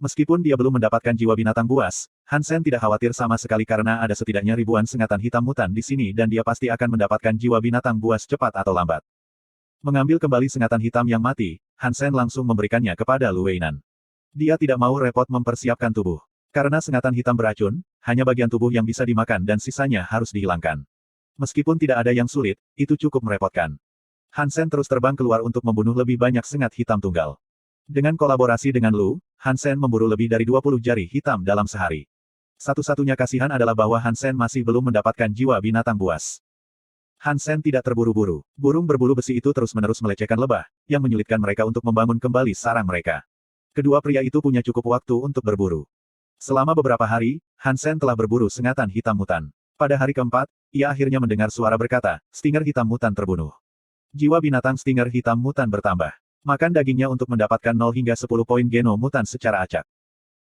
Meskipun dia belum mendapatkan jiwa binatang buas, Han Sen tidak khawatir sama sekali karena ada setidaknya ribuan sengatan hitam mutan di sini dan dia pasti akan mendapatkan jiwa binatang buas cepat atau lambat. Mengambil kembali sengatan hitam yang mati, Han Sen langsung memberikannya kepada Lu Weinan. Dia tidak mau repot mempersiapkan tubuh. Karena sengatan hitam beracun, hanya bagian tubuh yang bisa dimakan dan sisanya harus dihilangkan. Meskipun tidak ada yang sulit, itu cukup merepotkan. Han Sen terus terbang keluar untuk membunuh lebih banyak sengat hitam tunggal. Dengan kolaborasi dengan Lu, Han Sen memburu lebih dari 20 jari hitam dalam sehari. Satu-satunya kasihan adalah bahwa Han Sen masih belum mendapatkan jiwa binatang buas. Han Sen tidak terburu-buru. Burung berbulu besi itu terus-menerus melecehkan lebah, yang menyulitkan mereka untuk membangun kembali sarang mereka. Kedua pria itu punya cukup waktu untuk berburu. Selama beberapa hari, Han Sen telah berburu sengatan hitam mutan. Pada hari keempat, ia akhirnya mendengar suara berkata, stinger hitam mutan terbunuh. Jiwa binatang stinger hitam mutan bertambah. Makan dagingnya untuk mendapatkan 0 hingga 10 poin geno mutan secara acak.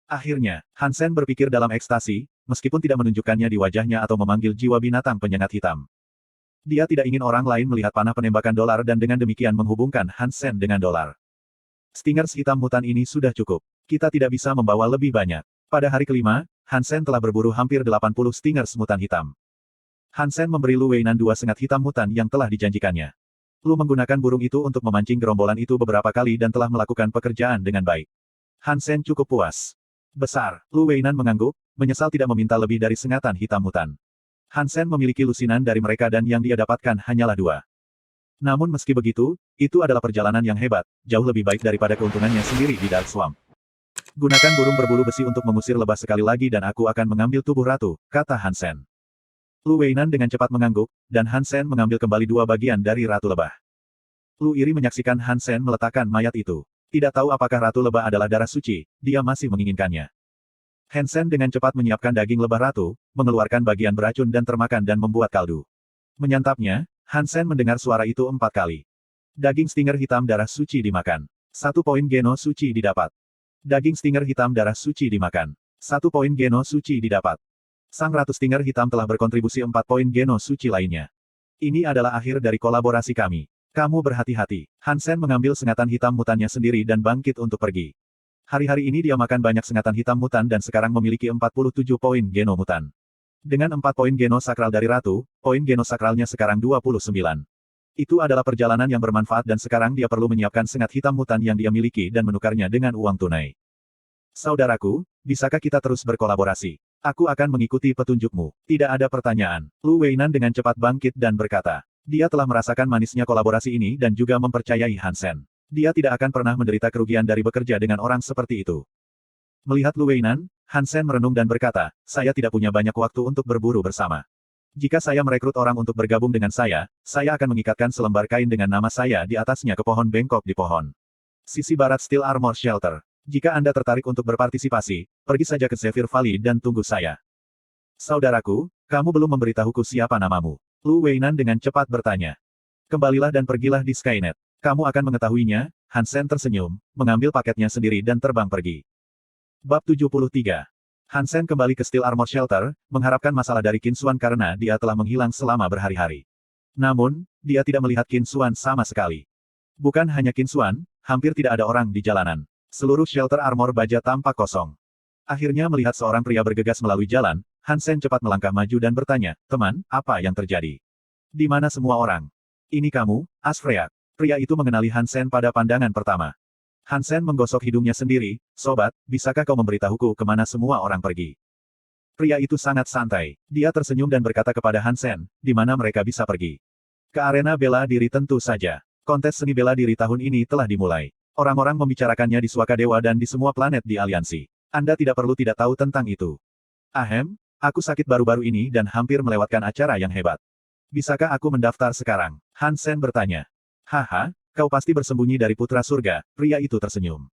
Akhirnya, Han Sen berpikir dalam ekstasi, meskipun tidak menunjukkannya di wajahnya atau memanggil jiwa binatang penyengat hitam. Dia tidak ingin orang lain melihat panah penembakan dolar dan dengan demikian menghubungkan Han Sen dengan dolar. Stingers hitam mutan ini sudah cukup. Kita tidak bisa membawa lebih banyak. Pada hari kelima, Han Sen telah berburu hampir 80 stingers mutan hitam. Han Sen memberi Lu Weinan 2 sengat hitam mutan yang telah dijanjikannya. Lu menggunakan burung itu untuk memancing gerombolan itu beberapa kali dan telah melakukan pekerjaan dengan baik. Han Sen cukup puas. Besar, Lu Weinan mengangguk, menyesal tidak meminta lebih dari sengatan hitam mutan. Han Sen memiliki lusinan dari mereka dan yang dia dapatkan hanyalah 2. Namun meski begitu, itu adalah perjalanan yang hebat, jauh lebih baik daripada keuntungannya sendiri di Dark Swamp. Gunakan burung berbulu besi untuk mengusir lebah sekali lagi dan aku akan mengambil tubuh ratu, kata Han Sen. Lu Weinan dengan cepat mengangguk, dan Han Sen mengambil kembali 2 bagian dari ratu lebah. Lu iri menyaksikan Han Sen meletakkan mayat itu. Tidak tahu apakah ratu lebah adalah darah suci, dia masih menginginkannya. Han Sen dengan cepat menyiapkan daging lebah ratu, mengeluarkan bagian beracun dan termakan dan membuat kaldu. Menyantapnya, Han Sen mendengar suara itu 4 kali. Daging stinger hitam darah suci dimakan. 1 poin geno suci didapat. Daging stinger hitam darah suci dimakan. 1 poin geno suci didapat. Sang ratu stinger hitam telah berkontribusi 4 poin geno suci lainnya. Ini adalah akhir dari kolaborasi kami. Kamu berhati-hati. Han Sen mengambil sengatan hitam mutannya sendiri dan bangkit untuk pergi. Hari-hari ini dia makan banyak sengatan hitam mutan dan sekarang memiliki 47 poin geno mutan. Dengan 4 poin geno sakral dari ratu, poin geno sakralnya sekarang 29. Itu adalah perjalanan yang bermanfaat dan sekarang dia perlu menyiapkan sengat hitam mutan yang dia miliki dan menukarnya dengan uang tunai. Saudaraku, bisakah kita terus berkolaborasi? Aku akan mengikuti petunjukmu. Tidak ada pertanyaan. Lu Weinan dengan cepat bangkit dan berkata. Dia telah merasakan manisnya kolaborasi ini dan juga mempercayai Han Sen. Dia tidak akan pernah menderita kerugian dari bekerja dengan orang seperti itu. Melihat Lu Weinan, Han Sen merenung dan berkata, saya tidak punya banyak waktu untuk berburu bersama. Jika saya merekrut orang untuk bergabung dengan saya akan mengikatkan selembar kain dengan nama saya di atasnya ke pohon bengkok di pohon. Sisi barat Steel Armor Shelter. Jika Anda tertarik untuk berpartisipasi, pergi saja ke Zephyr Valley dan tunggu saya. Saudaraku, kamu belum memberitahuku siapa namamu. Lu Weinan dengan cepat bertanya. Kembalilah dan pergilah di Skynet. Kamu akan mengetahuinya. Han Sen tersenyum, mengambil paketnya sendiri dan terbang pergi. Bab 73. Han Sen kembali ke Steel Armor Shelter, mengharapkan masalah dari Qin Xuan karena dia telah menghilang selama berhari-hari. Namun, dia tidak melihat Qin Xuan sama sekali. Bukan hanya Qin Xuan, hampir tidak ada orang di jalanan. Seluruh shelter armor baja tampak kosong. Akhirnya melihat seorang pria bergegas melalui jalan, Han Sen cepat melangkah maju dan bertanya, teman, apa yang terjadi? Di mana semua orang? Ini kamu, Asfreyak. Pria itu mengenali Han Sen pada pandangan pertama. Han Sen menggosok hidungnya sendiri, sobat, bisakah kau memberitahuku kemana semua orang pergi? Pria itu sangat santai. Dia tersenyum dan berkata kepada Han Sen, di mana mereka bisa pergi. Ke arena bela diri tentu saja. Kontes seni bela diri tahun ini telah dimulai. Orang-orang membicarakannya di Suaka Dewa dan di semua planet di aliansi. Anda tidak perlu tidak tahu tentang itu. Ahem, aku sakit baru-baru ini dan hampir melewatkan acara yang hebat. Bisakah aku mendaftar sekarang? Han Sen bertanya. Haha, kau pasti bersembunyi dari putra surga, pria itu tersenyum.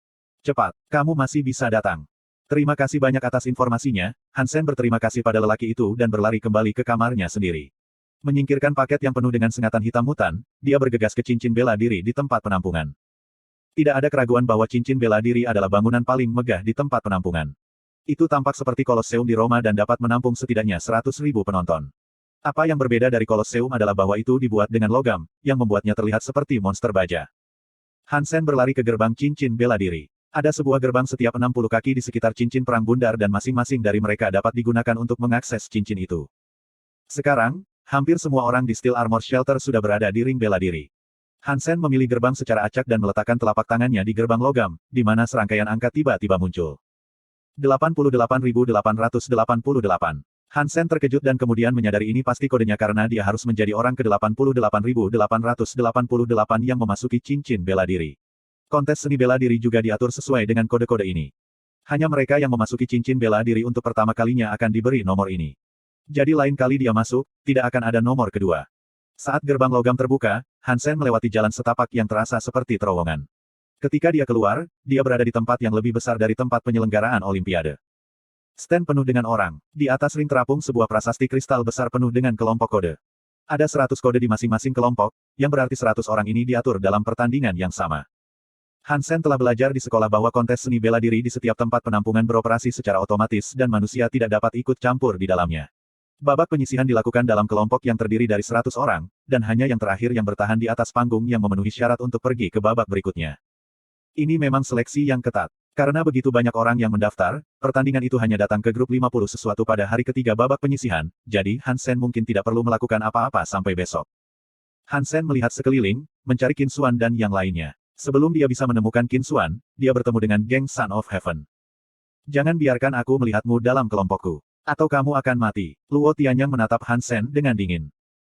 Cepat, kamu masih bisa datang. Terima kasih banyak atas informasinya, Han Sen berterima kasih pada lelaki itu dan berlari kembali ke kamarnya sendiri. Menyingkirkan paket yang penuh dengan sengatan hitam mutan, dia bergegas ke cincin bela diri di tempat penampungan. Tidak ada keraguan bahwa cincin bela diri adalah bangunan paling megah di tempat penampungan. Itu tampak seperti Kolosseum di Roma dan dapat menampung setidaknya 100.000 penonton. Apa yang berbeda dari Kolosseum adalah bahwa itu dibuat dengan logam, yang membuatnya terlihat seperti monster baja. Han Sen berlari ke gerbang cincin bela diri. Ada sebuah gerbang setiap 60 kaki di sekitar cincin perang bundar dan masing-masing dari mereka dapat digunakan untuk mengakses cincin itu. Sekarang, hampir semua orang di Steel Armor Shelter sudah berada di ring bela diri. Han Sen memilih gerbang secara acak dan meletakkan telapak tangannya di gerbang logam, di mana serangkaian angka tiba-tiba muncul. 88.888. Han Sen terkejut dan kemudian menyadari ini pasti kodenya karena dia harus menjadi orang ke-88.888 yang memasuki cincin bela diri. Kontes seni bela diri juga diatur sesuai dengan kode-kode ini. Hanya mereka yang memasuki cincin bela diri untuk pertama kalinya akan diberi nomor ini. Jadi lain kali dia masuk, tidak akan ada nomor kedua. Saat gerbang logam terbuka, Han Sen melewati jalan setapak yang terasa seperti terowongan. Ketika dia keluar, dia berada di tempat yang lebih besar dari tempat penyelenggaraan Olimpiade. Stand penuh dengan orang. Di atas ring terapung sebuah prasasti kristal besar penuh dengan kelompok kode. Ada 100 kode di masing-masing kelompok, yang berarti 100 orang ini diatur dalam pertandingan yang sama. Han Sen telah belajar di sekolah bahwa kontes seni bela diri di setiap tempat penampungan beroperasi secara otomatis dan manusia tidak dapat ikut campur di dalamnya. Babak penyisihan dilakukan dalam kelompok yang terdiri dari 100 orang, dan hanya yang terakhir yang bertahan di atas panggung yang memenuhi syarat untuk pergi ke babak berikutnya. Ini memang seleksi yang ketat. Karena begitu banyak orang yang mendaftar, pertandingan itu hanya datang ke grup 50 sesuatu pada hari ketiga babak penyisihan, jadi Han Sen mungkin tidak perlu melakukan apa-apa sampai besok. Han Sen melihat sekeliling, mencari Qin Xuan dan yang lainnya. Sebelum dia bisa menemukan Qin Xuan, dia bertemu dengan geng Son of Heaven. Jangan biarkan aku melihatmu dalam kelompokku. Atau kamu akan mati. Luo Tianyang menatap Han Sen dengan dingin.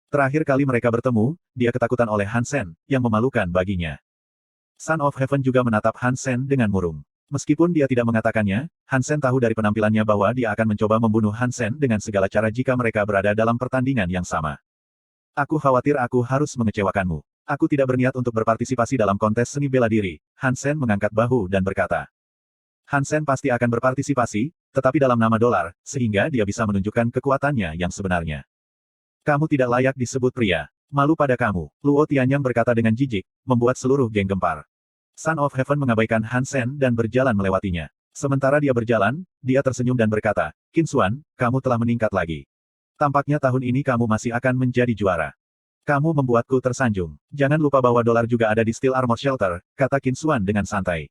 Terakhir kali mereka bertemu, dia ketakutan oleh Han Sen, yang memalukan baginya. Son of Heaven juga menatap Han Sen dengan murung. Meskipun dia tidak mengatakannya, Han Sen tahu dari penampilannya bahwa dia akan mencoba membunuh Han Sen dengan segala cara jika mereka berada dalam pertandingan yang sama. Aku khawatir aku harus mengecewakanmu. Aku tidak berniat untuk berpartisipasi dalam kontes seni bela diri. Han Sen mengangkat bahu dan berkata. Han Sen pasti akan berpartisipasi, tetapi dalam nama dolar, sehingga dia bisa menunjukkan kekuatannya yang sebenarnya. Kamu tidak layak disebut pria. Malu pada kamu, Luo Tianyang berkata dengan jijik, membuat seluruh geng gempar. Son of Heaven mengabaikan Han Sen dan berjalan melewatinya. Sementara dia berjalan, dia tersenyum dan berkata, Qin Xuan, kamu telah meningkat lagi. Tampaknya tahun ini kamu masih akan menjadi juara. Kamu membuatku tersanjung. Jangan lupa bahwa dolar juga ada di Steel Armor Shelter, kata Qin Xuan dengan santai.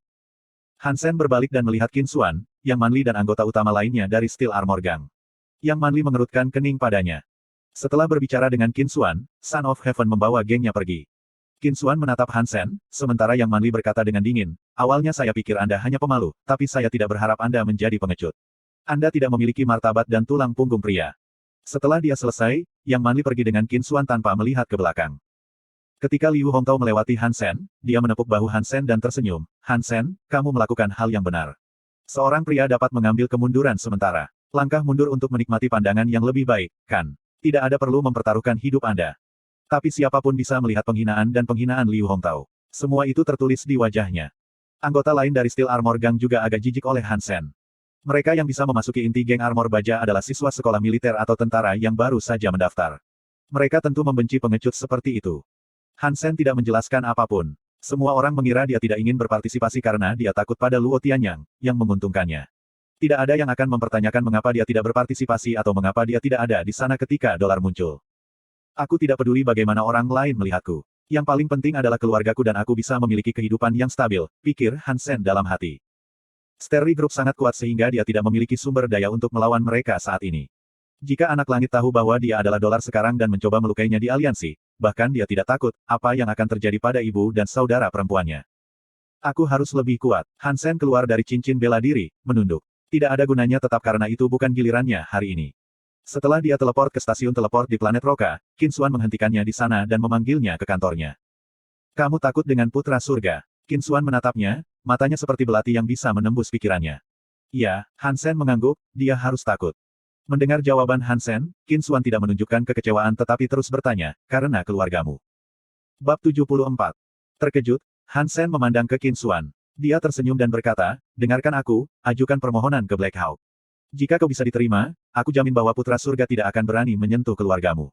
Han Sen berbalik dan melihat Qin Xuan, Yang Manli dan anggota utama lainnya dari Steel Armor Gang. Yang Manli mengerutkan kening padanya. Setelah berbicara dengan Qin Xuan, Son of Heaven membawa gengnya pergi. Qin Xuan menatap Han Sen, sementara Yang Manli berkata dengan dingin, awalnya saya pikir Anda hanya pemalu, tapi saya tidak berharap Anda menjadi pengecut. Anda tidak memiliki martabat dan tulang punggung pria. Setelah dia selesai, Yang Manli pergi dengan Qin Xuan tanpa melihat ke belakang. Ketika Liu Hongtao melewati Han Sen, dia menepuk bahu Han Sen dan tersenyum. Han Sen, kamu melakukan hal yang benar. Seorang pria dapat mengambil kemunduran sementara. Langkah mundur untuk menikmati pandangan yang lebih baik, kan? Tidak ada perlu mempertaruhkan hidup Anda. Tapi siapapun bisa melihat penghinaan dan penghinaan Liu Hongtao. Semua itu tertulis di wajahnya. Anggota lain dari Steel Armor Gang juga agak jijik oleh Han Sen. Mereka yang bisa memasuki inti geng armor baja adalah siswa sekolah militer atau tentara yang baru saja mendaftar. Mereka tentu membenci pengecut seperti itu. Han Sen tidak menjelaskan apapun. Semua orang mengira dia tidak ingin berpartisipasi karena dia takut pada Luo Tianyang, yang menguntungkannya. Tidak ada yang akan mempertanyakan mengapa dia tidak berpartisipasi atau mengapa dia tidak ada di sana ketika dolar muncul. Aku tidak peduli bagaimana orang lain melihatku. Yang paling penting adalah keluargaku dan aku bisa memiliki kehidupan yang stabil, pikir Han Sen dalam hati. Sterry Group sangat kuat sehingga dia tidak memiliki sumber daya untuk melawan mereka saat ini. Jika anak langit tahu bahwa dia adalah dolar sekarang dan mencoba melukainya di aliansi, bahkan dia tidak takut, apa yang akan terjadi pada ibu dan saudara perempuannya. Aku harus lebih kuat. Hansen keluar dari cincin bela diri, menunduk. Tidak ada gunanya tetap karena itu bukan gilirannya hari ini. Setelah dia teleport ke stasiun teleport di planet Roka, Qin Xuan menghentikannya di sana dan memanggilnya ke kantornya. Kamu takut dengan putra surga? Qin Xuan menatapnya, matanya seperti belati yang bisa menembus pikirannya. Iya, Hansen mengangguk, dia harus takut. Mendengar jawaban Hansen, Qin Xuan tidak menunjukkan kekecewaan tetapi terus bertanya, karena keluargamu. Bab 74. Terkejut, Hansen memandang ke Qin Xuan. Dia tersenyum dan berkata, dengarkan aku, ajukan permohonan ke Black Hawk. Jika kau bisa diterima, aku jamin bahwa putra surga tidak akan berani menyentuh keluargamu.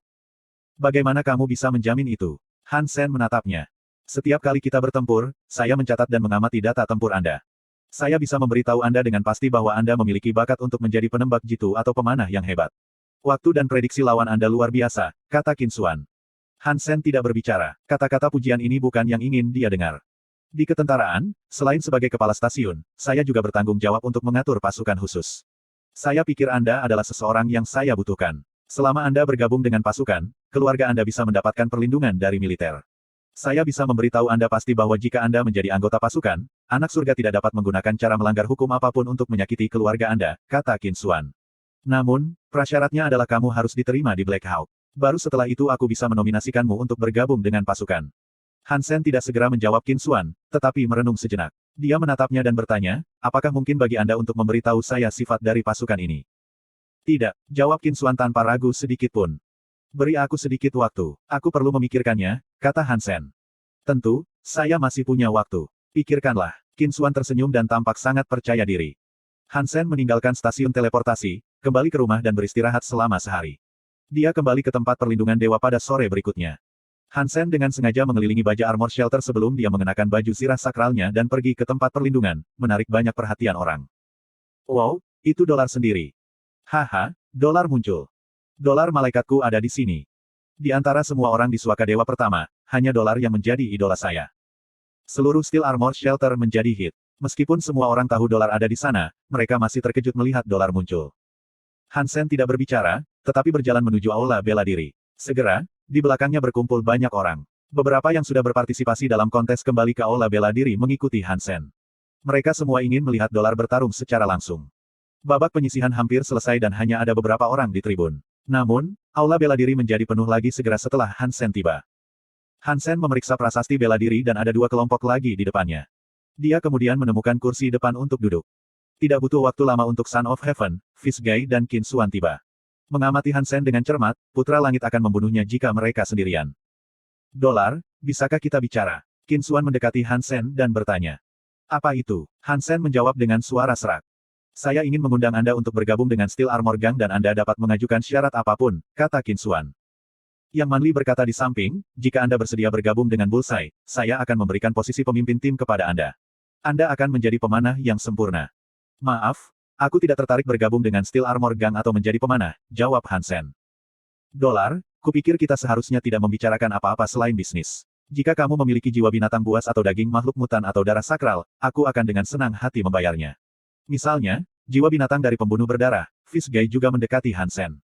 Bagaimana kamu bisa menjamin itu? Hansen menatapnya. Setiap kali kita bertempur, saya mencatat dan mengamati data tempur Anda. Saya bisa memberitahu Anda dengan pasti bahwa Anda memiliki bakat untuk menjadi penembak jitu atau pemanah yang hebat. Waktu dan prediksi lawan Anda luar biasa, kata Qin Xuan. Hansen tidak berbicara. Kata-kata pujian ini bukan yang ingin dia dengar. Di ketentaraan, selain sebagai kepala stasiun, saya juga bertanggung jawab untuk mengatur pasukan khusus. Saya pikir Anda adalah seseorang yang saya butuhkan. Selama Anda bergabung dengan pasukan, keluarga Anda bisa mendapatkan perlindungan dari militer. Saya bisa memberitahu Anda pasti bahwa jika Anda menjadi anggota pasukan, anak surga tidak dapat menggunakan cara melanggar hukum apapun untuk menyakiti keluarga Anda, kata Qin Xuan. Namun, prasyaratnya adalah kamu harus diterima di Black Hawk. Baru setelah itu aku bisa menominasikanmu untuk bergabung dengan pasukan. Hansen tidak segera menjawab Qin Xuan, tetapi merenung sejenak. Dia menatapnya dan bertanya, apakah mungkin bagi Anda untuk memberitahu saya sifat dari pasukan ini? Tidak, jawab Qin Xuan tanpa ragu sedikit pun. Beri aku sedikit waktu, aku perlu memikirkannya, kata Hansen. Tentu, saya masih punya waktu. Pikirkanlah. Qin Xuan tersenyum dan tampak sangat percaya diri. Hansen meninggalkan stasiun teleportasi, kembali ke rumah dan beristirahat selama sehari. Dia kembali ke tempat perlindungan dewa pada sore berikutnya. Hansen dengan sengaja mengelilingi baja armor shelter sebelum dia mengenakan baju sirah sakralnya dan pergi ke tempat perlindungan, menarik banyak perhatian orang. Wow, itu dolar sendiri. Haha, dolar muncul. Dolar malaikatku ada di sini. Di antara semua orang di suaka dewa pertama, hanya dolar yang menjadi idola saya. Seluruh steel armor shelter menjadi hit. Meskipun semua orang tahu dolar ada di sana, mereka masih terkejut melihat dolar muncul. Hansen tidak berbicara, tetapi berjalan menuju aula bela diri. Segera, di belakangnya berkumpul banyak orang. Beberapa yang sudah berpartisipasi dalam kontes kembali ke aula bela diri mengikuti Hansen. Mereka semua ingin melihat dolar bertarung secara langsung. Babak penyisihan hampir selesai dan hanya ada beberapa orang di tribun. Namun, aula bela diri menjadi penuh lagi segera setelah Hansen tiba. Hansen memeriksa prasasti bela diri dan ada dua kelompok lagi di depannya. Dia kemudian menemukan kursi depan untuk duduk. Tidak butuh waktu lama untuk Son of Heaven, Fish Guy dan Qin Xuan tiba. Mengamati Hansen dengan cermat, Putra Langit akan membunuhnya jika mereka sendirian. Dolar, bisakah kita bicara? Qin Xuan mendekati Hansen dan bertanya. Apa itu? Hansen menjawab dengan suara serak. Saya ingin mengundang Anda untuk bergabung dengan Steel Armor Gang dan Anda dapat mengajukan syarat apapun, kata Qin Xuan. Yang Manli berkata di samping, jika Anda bersedia bergabung dengan Bullseye, saya akan memberikan posisi pemimpin tim kepada Anda. Anda akan menjadi pemanah yang sempurna. Maaf, aku tidak tertarik bergabung dengan Steel Armor Gang atau menjadi pemanah, jawab Hansen. Dolar, kupikir kita seharusnya tidak membicarakan apa-apa selain bisnis. Jika kamu memiliki jiwa binatang buas atau daging makhluk mutan atau darah sakral, aku akan dengan senang hati membayarnya. Misalnya, jiwa binatang dari pembunuh berdarah, Fish Guy juga mendekati Hansen.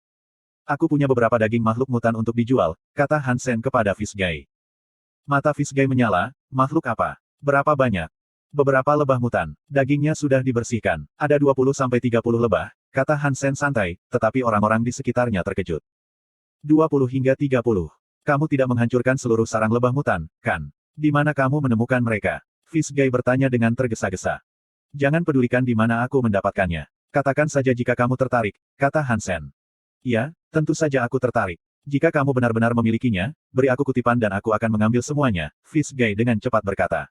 Aku punya beberapa daging makhluk mutan untuk dijual, kata Hansen kepada Fish Guy. Mata Fish Guy menyala, makhluk apa? Berapa banyak? Beberapa lebah mutan. Dagingnya sudah dibersihkan. Ada 20-30 lebah, kata Hansen santai, tetapi orang-orang di sekitarnya terkejut. 20 hingga 30. Kamu tidak menghancurkan seluruh sarang lebah mutan, kan? Di mana kamu menemukan mereka? Fish Guy bertanya dengan tergesa-gesa. Jangan pedulikan di mana aku mendapatkannya. Katakan saja jika kamu tertarik, kata Hansen. Ya, tentu saja aku tertarik. Jika kamu benar-benar memilikinya, beri aku kutipan dan aku akan mengambil semuanya, Fish Guy dengan cepat berkata.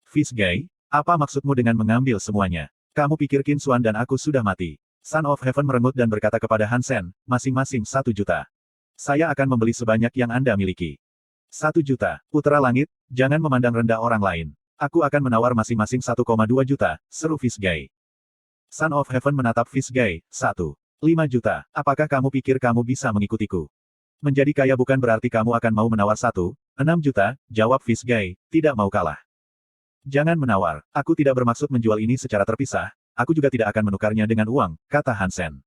Fish Guy, apa maksudmu dengan mengambil semuanya? Kamu pikir Qin Xuan dan aku sudah mati? Son of Heaven merengut dan berkata kepada Hansen, masing-masing 1 juta. Saya akan membeli sebanyak yang Anda miliki. 1 juta. Putra Langit, jangan memandang rendah orang lain. Aku akan menawar masing-masing 1,2 juta, seru Fish Guy. Son of Heaven menatap Fish Guy, 1,5 juta. Apakah kamu pikir kamu bisa mengikutiku? Menjadi kaya bukan berarti kamu akan mau menawar 1,6 juta, jawab Fish Guy, tidak mau kalah. Jangan menawar, aku tidak bermaksud menjual ini secara terpisah, aku juga tidak akan menukarnya dengan uang, kata Hansen.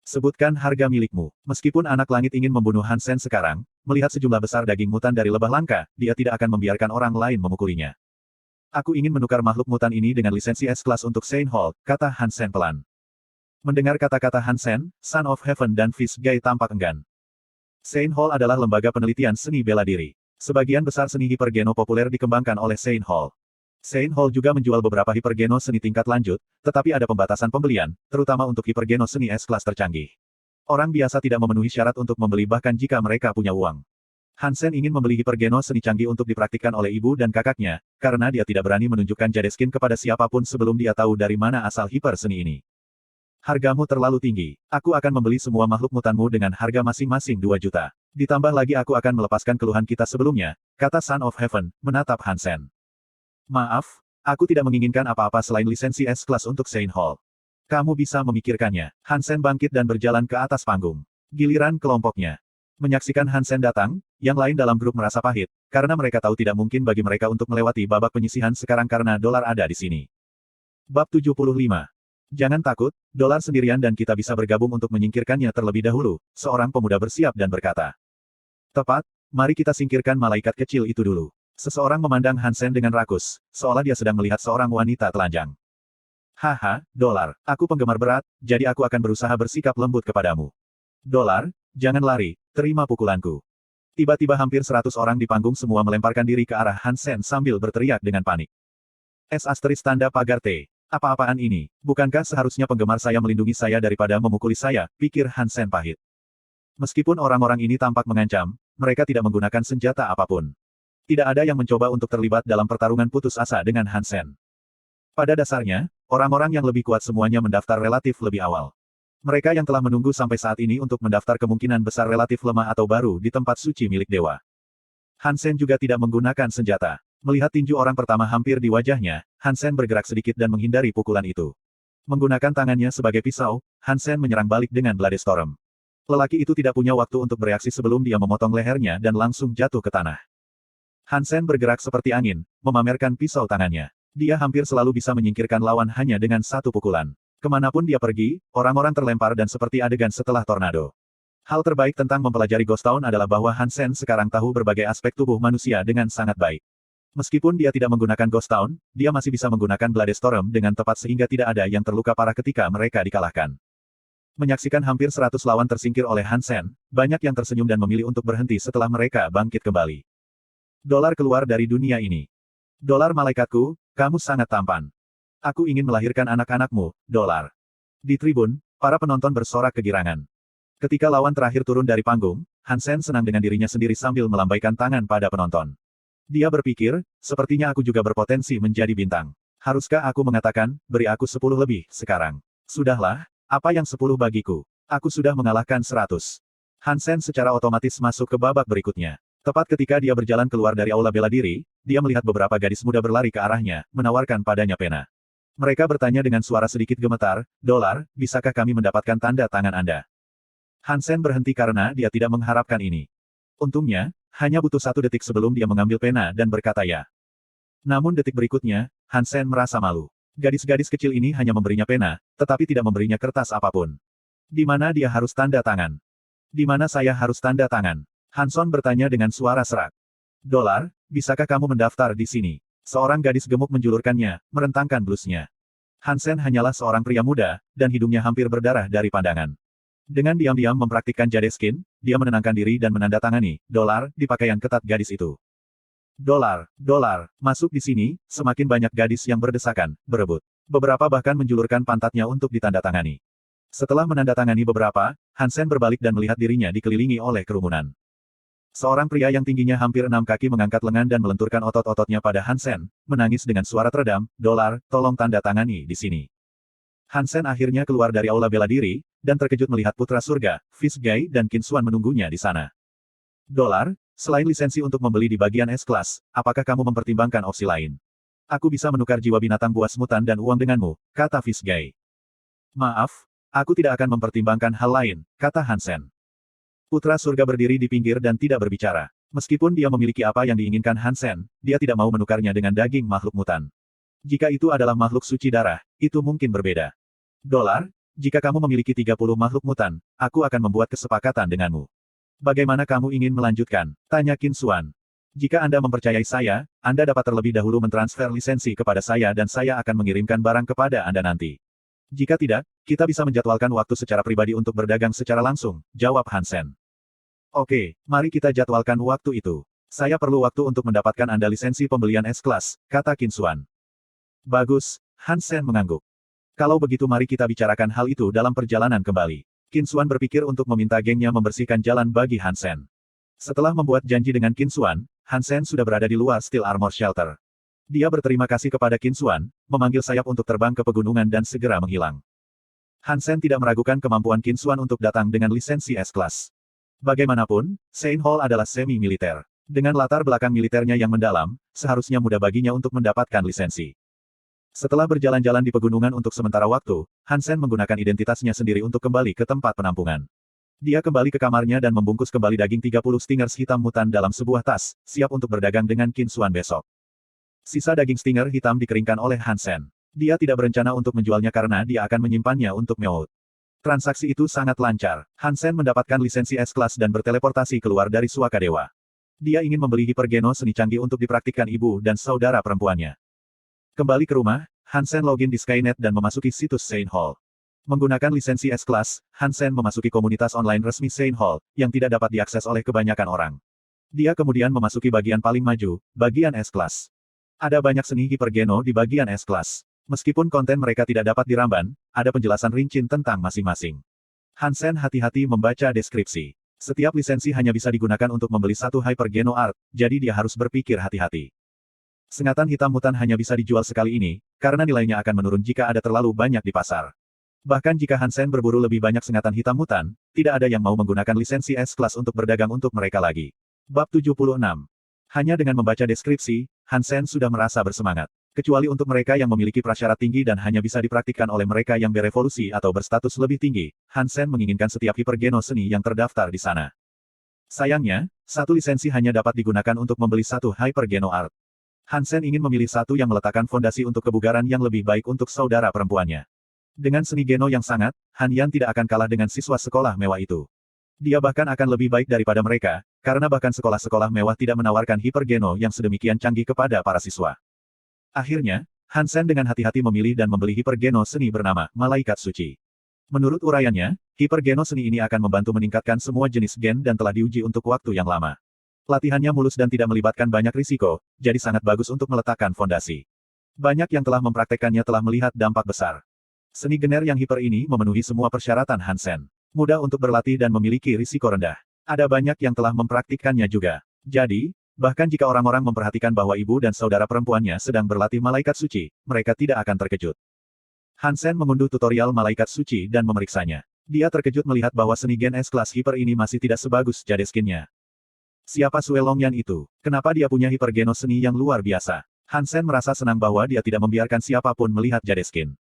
Sebutkan harga milikmu. Meskipun anak langit ingin membunuh Hansen sekarang, melihat sejumlah besar daging mutan dari lebah langka, dia tidak akan membiarkan orang lain memukulinya. Aku ingin menukar makhluk mutan ini dengan lisensi S-Class untuk Saint Hall, kata Hansen pelan. Mendengar kata-kata Hansen, Son of Heaven dan Fish Guy tampak enggan. Saint Hall adalah lembaga penelitian seni bela diri. Sebagian besar seni hipergeno populer dikembangkan oleh Saint Hall. Saint Hall juga menjual beberapa hipergeno seni tingkat lanjut, tetapi ada pembatasan pembelian, terutama untuk hipergeno seni S-Class tercanggih. Orang biasa tidak memenuhi syarat untuk membeli bahkan jika mereka punya uang. Hansen ingin membeli hipergeno seni canggih untuk dipraktikkan oleh ibu dan kakaknya, karena dia tidak berani menunjukkan Jadeskin kepada siapapun sebelum dia tahu dari mana asal hiper seni ini. Hargamu terlalu tinggi. Aku akan membeli semua makhluk mutanmu dengan harga masing-masing 2 juta. Ditambah lagi aku akan melepaskan keluhan kita sebelumnya, kata Son of Heaven, menatap Hansen. Maaf, aku tidak menginginkan apa-apa selain lisensi S-Class untuk Saint Hall. Kamu bisa memikirkannya. Hansen bangkit dan berjalan ke atas panggung. Giliran kelompoknya. Menyaksikan Hansen datang, yang lain dalam grup merasa pahit, karena mereka tahu tidak mungkin bagi mereka untuk melewati babak penyisihan sekarang karena dolar ada di sini. Bab 75. Jangan takut, dolar sendirian dan kita bisa bergabung untuk menyingkirkannya terlebih dahulu, seorang pemuda bersiap dan berkata. Tepat, mari kita singkirkan malaikat kecil itu dulu. Seseorang memandang Hansen dengan rakus, seolah dia sedang melihat seorang wanita telanjang. Haha, dolar, aku penggemar berat, jadi aku akan berusaha bersikap lembut kepadamu. Dolar, jangan lari, terima pukulanku. Tiba-tiba hampir 100 orang di panggung semua melemparkan diri ke arah Hansen sambil berteriak dengan panik. Tanda pagar T. Apa-apaan ini? Bukankah seharusnya penggemar saya melindungi saya daripada memukuli saya, pikir Hansen pahit. Meskipun orang-orang ini tampak mengancam, mereka tidak menggunakan senjata apapun. Tidak ada yang mencoba untuk terlibat dalam pertarungan putus asa dengan Hansen. Pada dasarnya, orang-orang yang lebih kuat semuanya mendaftar relatif lebih awal. Mereka yang telah menunggu sampai saat ini untuk mendaftar kemungkinan besar relatif lemah atau baru di tempat suci milik dewa. Hansen juga tidak menggunakan senjata. Melihat tinju orang pertama hampir di wajahnya, Hansen bergerak sedikit dan menghindari pukulan itu. Menggunakan tangannya sebagai pisau, Hansen menyerang balik dengan Bladestorm. Lelaki itu tidak punya waktu untuk bereaksi sebelum dia memotong lehernya dan langsung jatuh ke tanah. Hansen bergerak seperti angin, memamerkan pisau tangannya. Dia hampir selalu bisa menyingkirkan lawan hanya dengan satu pukulan. Kemanapun dia pergi, orang-orang terlempar dan seperti adegan setelah tornado. Hal terbaik tentang mempelajari Ghost Town adalah bahwa Hansen sekarang tahu berbagai aspek tubuh manusia dengan sangat baik. Meskipun dia tidak menggunakan Ghost Town, dia masih bisa menggunakan Bladestorm dengan tepat sehingga tidak ada yang terluka parah ketika mereka dikalahkan. Menyaksikan hampir 100 lawan tersingkir oleh Hansen, banyak yang tersenyum dan memilih untuk berhenti setelah mereka bangkit kembali. Dolar keluar dari dunia ini. Dolar malaikatku, kamu sangat tampan. Aku ingin melahirkan anak-anakmu, Dolar. Di tribun, para penonton bersorak kegirangan. Ketika lawan terakhir turun dari panggung, Hansen senang dengan dirinya sendiri sambil melambaikan tangan pada penonton. Dia berpikir, sepertinya aku juga berpotensi menjadi bintang. Haruskah aku mengatakan, beri aku 10 lebih, sekarang? Sudahlah, apa yang 10 bagiku? Aku sudah mengalahkan 100. Hansen secara otomatis masuk ke babak berikutnya. Tepat ketika dia berjalan keluar dari aula bela diri, dia melihat beberapa gadis muda berlari ke arahnya, menawarkan padanya pena. Mereka bertanya dengan suara sedikit gemetar, Dolar, bisakah kami mendapatkan tanda tangan Anda? Hansen berhenti karena dia tidak mengharapkan ini. Untungnya, hanya butuh 1 detik sebelum dia mengambil pena dan berkata ya. Namun detik berikutnya, Hansen merasa malu. Gadis-gadis kecil ini hanya memberinya pena, tetapi tidak memberinya kertas apapun. Di mana dia harus tanda tangan? Di mana saya harus tanda tangan? Hanson bertanya dengan suara serak. Dolar, bisakah kamu mendaftar di sini? Seorang gadis gemuk menjulurkannya, merentangkan blusnya. Hansen hanyalah seorang pria muda, dan hidungnya hampir berdarah dari pandangan. Dengan diam-diam mempraktikkan Jadeskin, dia menenangkan diri dan menandatangani, Dolar, di pakaian ketat gadis itu. Dolar, Dolar, masuk di sini, semakin banyak gadis yang berdesakan, berebut. Beberapa bahkan menjulurkan pantatnya untuk ditandatangani. Setelah menandatangani beberapa, Hansen berbalik dan melihat dirinya dikelilingi oleh kerumunan. Seorang pria yang tingginya hampir 6 kaki mengangkat lengan dan melenturkan otot-ototnya pada Hansen, menangis dengan suara teredam, Dolar, tolong tanda tangani di sini. Hansen akhirnya keluar dari aula bela diri, dan terkejut melihat putra surga, Fish Guy dan Qin Xuan menunggunya di sana. Dolar, selain lisensi untuk membeli di bagian S-Class, apakah kamu mempertimbangkan opsi lain? Aku bisa menukar jiwa binatang buas mutan dan uang denganmu, kata Fish Guy. Maaf, aku tidak akan mempertimbangkan hal lain, kata Hansen. Putra surga berdiri di pinggir dan tidak berbicara. Meskipun dia memiliki apa yang diinginkan Hansen, dia tidak mau menukarnya dengan daging makhluk mutan. Jika itu adalah makhluk suci darah, itu mungkin berbeda. Dolar, Jika kamu memiliki 30 makhluk mutan, aku akan membuat kesepakatan denganmu. Bagaimana kamu ingin melanjutkan? Tanya Qin Xuan. Jika Anda mempercayai saya, Anda dapat terlebih dahulu mentransfer lisensi kepada saya dan saya akan mengirimkan barang kepada Anda nanti. Jika tidak, kita bisa menjadwalkan waktu secara pribadi untuk berdagang secara langsung, jawab Han Sen. Oke, mari kita jadwalkan waktu itu. Saya perlu waktu untuk mendapatkan Anda lisensi pembelian S-Class, kata Qin Xuan. Bagus, Han Sen mengangguk. Kalau begitu mari kita bicarakan hal itu dalam perjalanan kembali. Qin Xuan berpikir untuk meminta gengnya membersihkan jalan bagi Han Sen. Setelah membuat janji dengan Qin Xuan, Han Sen sudah berada di luar Steel Armor Shelter. Dia berterima kasih kepada Qin Xuan, memanggil sayap untuk terbang ke pegunungan dan segera menghilang. Han Sen tidak meragukan kemampuan Qin Xuan untuk datang dengan lisensi S-Class. Bagaimanapun, Sein Hall adalah semi-militer. Dengan latar belakang militernya yang mendalam, seharusnya mudah baginya untuk mendapatkan lisensi. Setelah berjalan-jalan di pegunungan untuk sementara waktu, Han Sen menggunakan identitasnya sendiri untuk kembali ke tempat penampungan. Dia kembali ke kamarnya dan membungkus kembali daging 30 stingers hitam mutan dalam sebuah tas, siap untuk berdagang dengan Qin Xuan besok. Sisa daging stinger hitam dikeringkan oleh Han Sen. Dia tidak berencana untuk menjualnya karena dia akan menyimpannya untuk Meout. Transaksi itu sangat lancar. Han Sen mendapatkan lisensi S-Class dan berteleportasi keluar dari Suaka Dewa. Dia ingin membeli hipergeno seni canggih untuk dipraktikkan ibu dan saudara perempuannya. Kembali ke rumah, Han Sen login di Skynet dan memasuki situs Sein Hall. Menggunakan lisensi S-Class, Han Sen memasuki komunitas online resmi Sein Hall, yang tidak dapat diakses oleh kebanyakan orang. Dia kemudian memasuki bagian paling maju, bagian S-Class. Ada banyak seni hipergeno di bagian S-Class. Meskipun konten mereka tidak dapat diramban, ada penjelasan rinci tentang masing-masing. Han Sen hati-hati membaca deskripsi. Setiap lisensi hanya bisa digunakan untuk membeli satu hypergeno art, jadi dia harus berpikir hati-hati. Sengatan hitam mutan hanya bisa dijual sekali ini, karena nilainya akan menurun jika ada terlalu banyak di pasar. Bahkan jika Han Sen berburu lebih banyak sengatan hitam mutan, tidak ada yang mau menggunakan lisensi S-Class untuk berdagang untuk mereka lagi. Bab 76. Hanya dengan membaca deskripsi, Han Sen sudah merasa bersemangat. Kecuali untuk mereka yang memiliki prasyarat tinggi dan hanya bisa dipraktikkan oleh mereka yang berevolusi atau berstatus lebih tinggi, Han Sen menginginkan setiap hipergeno seni yang terdaftar di sana. Sayangnya, satu lisensi hanya dapat digunakan untuk membeli satu hypergeno art. Han Sen ingin memilih satu yang meletakkan fondasi untuk kebugaran yang lebih baik untuk saudara perempuannya. Dengan seni geno yang sangat, Han Yan tidak akan kalah dengan siswa sekolah mewah itu. Dia bahkan akan lebih baik daripada mereka, karena bahkan sekolah-sekolah mewah tidak menawarkan hipergeno yang sedemikian canggih kepada para siswa. Akhirnya, Han Sen dengan hati-hati memilih dan membeli hipergeno seni bernama Malaikat Suci. Menurut uraiannya, hipergeno seni ini akan membantu meningkatkan semua jenis gen dan telah diuji untuk waktu yang lama. Latihannya mulus dan tidak melibatkan banyak risiko, jadi sangat bagus untuk meletakkan fondasi. Banyak yang telah mempraktekannya telah melihat dampak besar. Seni gener yang hiper ini memenuhi semua persyaratan Han Sen. Mudah untuk berlatih dan memiliki risiko rendah. Ada banyak yang telah mempraktikkannya juga. Jadi, bahkan jika orang-orang memperhatikan bahwa ibu dan saudara perempuannya sedang berlatih malaikat suci, mereka tidak akan terkejut. Han Sen mengunduh tutorial malaikat suci dan memeriksanya. Dia terkejut melihat bahwa seni gen S-Class hiper ini masih tidak sebagus Jadeskin-nya. Siapa Sue Longyan itu? Kenapa dia punya hipergeno seni yang luar biasa? Han Sen merasa senang bahwa dia tidak membiarkan siapapun melihat Jadeskin.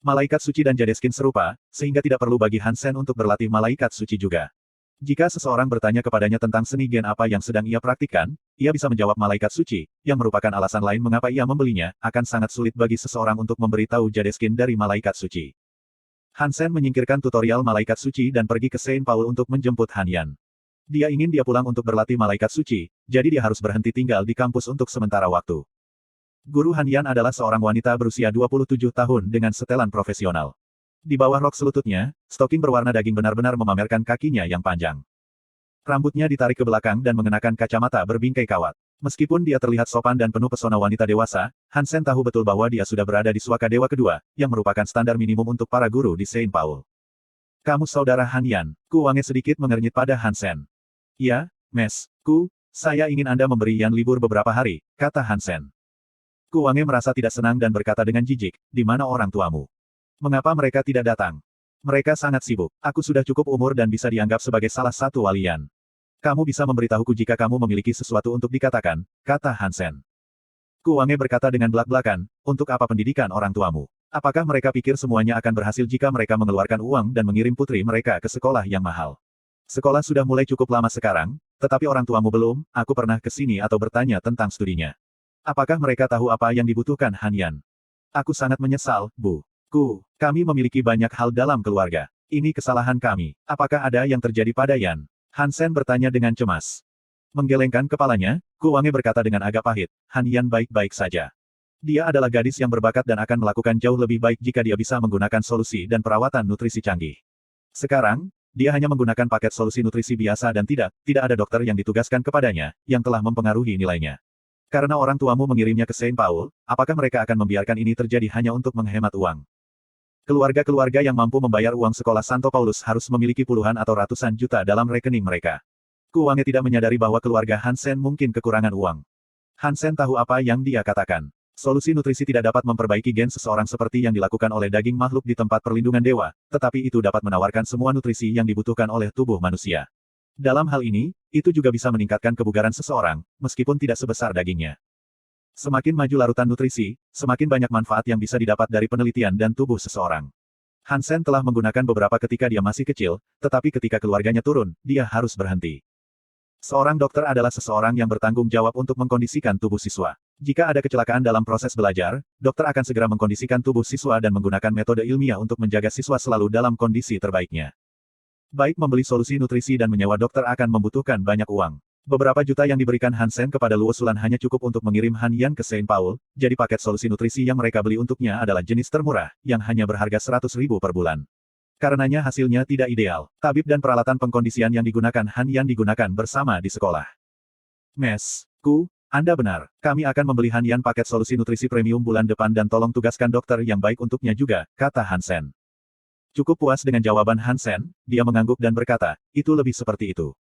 Malaikat suci dan Jadeskin serupa, sehingga tidak perlu bagi Han Sen untuk berlatih malaikat suci juga. Jika seseorang bertanya kepadanya tentang seni gen apa yang sedang ia praktikkan, ia bisa menjawab malaikat suci, yang merupakan alasan lain mengapa ia membelinya, akan sangat sulit bagi seseorang untuk memberitahu Jadeskin dari malaikat suci. Han Sen menyingkirkan tutorial malaikat suci dan pergi ke Saint Paul untuk menjemput Han Yan. Dia ingin dia pulang untuk berlatih malaikat suci, jadi dia harus berhenti tinggal di kampus untuk sementara waktu. Guru Han Yan adalah seorang wanita berusia 27 tahun dengan setelan profesional. Di bawah rok selututnya, stoking berwarna daging benar-benar memamerkan kakinya yang panjang. Rambutnya ditarik ke belakang dan mengenakan kacamata berbingkai kawat. Meskipun dia terlihat sopan dan penuh pesona wanita dewasa, Han Sen tahu betul bahwa dia sudah berada di Suaka Dewa kedua, yang merupakan standar minimum untuk para guru di Saint Paul. Kamu saudara Han Yan, Ku Wange sedikit mengernyit pada Han Sen. Ya, Mes, saya ingin Anda memberi Yan libur beberapa hari, kata Han Sen. Ku Wange merasa tidak senang dan berkata dengan jijik, di mana orang tuamu? Mengapa mereka tidak datang? Mereka sangat sibuk. Aku sudah cukup umur dan bisa dianggap sebagai salah satu wali Yan. Kamu bisa memberitahuku jika kamu memiliki sesuatu untuk dikatakan, kata Han Sen. Ku Wange berkata dengan belak-belakan, untuk apa pendidikan orang tuamu? Apakah mereka pikir semuanya akan berhasil jika mereka mengeluarkan uang dan mengirim putri mereka ke sekolah yang mahal? Sekolah sudah mulai cukup lama sekarang, tetapi orang tuamu belum. Aku pernah ke sini atau bertanya tentang studinya. Apakah mereka tahu apa yang dibutuhkan Han Yan? Aku sangat menyesal, Bu. Kami memiliki banyak hal dalam keluarga. Ini kesalahan kami. Apakah ada yang terjadi pada Yan? Hansen bertanya dengan cemas. Menggelengkan kepalanya, Ku Wange berkata dengan agak pahit, Han Yan baik-baik saja. Dia adalah gadis yang berbakat dan akan melakukan jauh lebih baik jika dia bisa menggunakan solusi dan perawatan nutrisi canggih. Sekarang, dia hanya menggunakan paket solusi nutrisi biasa dan tidak ada dokter yang ditugaskan kepadanya, yang telah mempengaruhi nilainya. Karena orang tuamu mengirimnya ke Saint Paul, apakah mereka akan membiarkan ini terjadi hanya untuk menghemat uang? Keluarga-keluarga yang mampu membayar uang sekolah Santo Paulus harus memiliki puluhan atau ratusan juta dalam rekening mereka. Ku Wange tidak menyadari bahwa keluarga Hansen mungkin kekurangan uang. Hansen tahu apa yang dia katakan. Solusi nutrisi tidak dapat memperbaiki gen seseorang seperti yang dilakukan oleh daging makhluk di tempat perlindungan dewa, tetapi itu dapat menawarkan semua nutrisi yang dibutuhkan oleh tubuh manusia. Dalam hal ini, itu juga bisa meningkatkan kebugaran seseorang, meskipun tidak sebesar dagingnya. Semakin maju larutan nutrisi, semakin banyak manfaat yang bisa didapat dari penelitian dan tubuh seseorang. Hansen telah menggunakan beberapa ketika dia masih kecil, tetapi ketika keluarganya turun, dia harus berhenti. Seorang dokter adalah seseorang yang bertanggung jawab untuk mengkondisikan tubuh siswa. Jika ada kecelakaan dalam proses belajar, dokter akan segera mengkondisikan tubuh siswa dan menggunakan metode ilmiah untuk menjaga siswa selalu dalam kondisi terbaiknya. Baik membeli solusi nutrisi dan menyewa dokter akan membutuhkan banyak uang. Beberapa juta yang diberikan Hansen kepada Luo Sulan hanya cukup untuk mengirim Han Yan ke Saint Paul, jadi paket solusi nutrisi yang mereka beli untuknya adalah jenis termurah, yang hanya berharga 100.000 per bulan. Karenanya hasilnya tidak ideal. Tabib dan peralatan pengkondisian yang digunakan Han Yan digunakan bersama di sekolah. Anda benar. Kami akan membeli Han Yan paket solusi nutrisi premium bulan depan dan tolong tugaskan dokter yang baik untuknya juga, kata Hansen. Cukup puas dengan jawaban Hansen, dia mengangguk dan berkata, itu lebih seperti itu.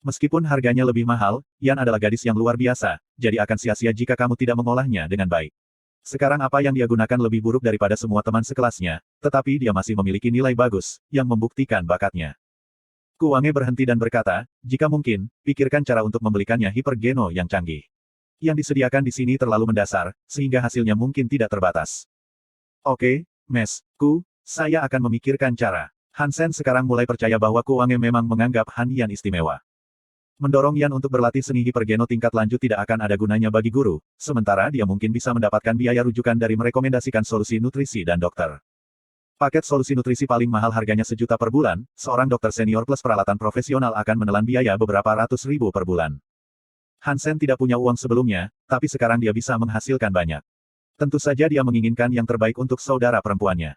Meskipun harganya lebih mahal, Yan adalah gadis yang luar biasa, jadi akan sia-sia jika kamu tidak mengolahnya dengan baik. Sekarang apa yang dia gunakan lebih buruk daripada semua teman sekelasnya, tetapi dia masih memiliki nilai bagus, yang membuktikan bakatnya. Ku Wange berhenti dan berkata, jika mungkin, pikirkan cara untuk membelikannya hipergeno yang canggih. Yang disediakan di sini terlalu mendasar, sehingga hasilnya mungkin tidak terbatas. Oke, saya akan memikirkan cara. Hansen sekarang mulai percaya bahwa Ku Wange memang menganggap Han Yan istimewa. Mendorong Yan untuk berlatih seni hipergeno tingkat lanjut tidak akan ada gunanya bagi guru, sementara dia mungkin bisa mendapatkan biaya rujukan dari merekomendasikan solusi nutrisi dan dokter. Paket solusi nutrisi paling mahal harganya sejuta per bulan, seorang dokter senior plus peralatan profesional akan menelan biaya beberapa ratus ribu per bulan. Hansen tidak punya uang sebelumnya, tapi sekarang dia bisa menghasilkan banyak. Tentu saja dia menginginkan yang terbaik untuk saudara perempuannya.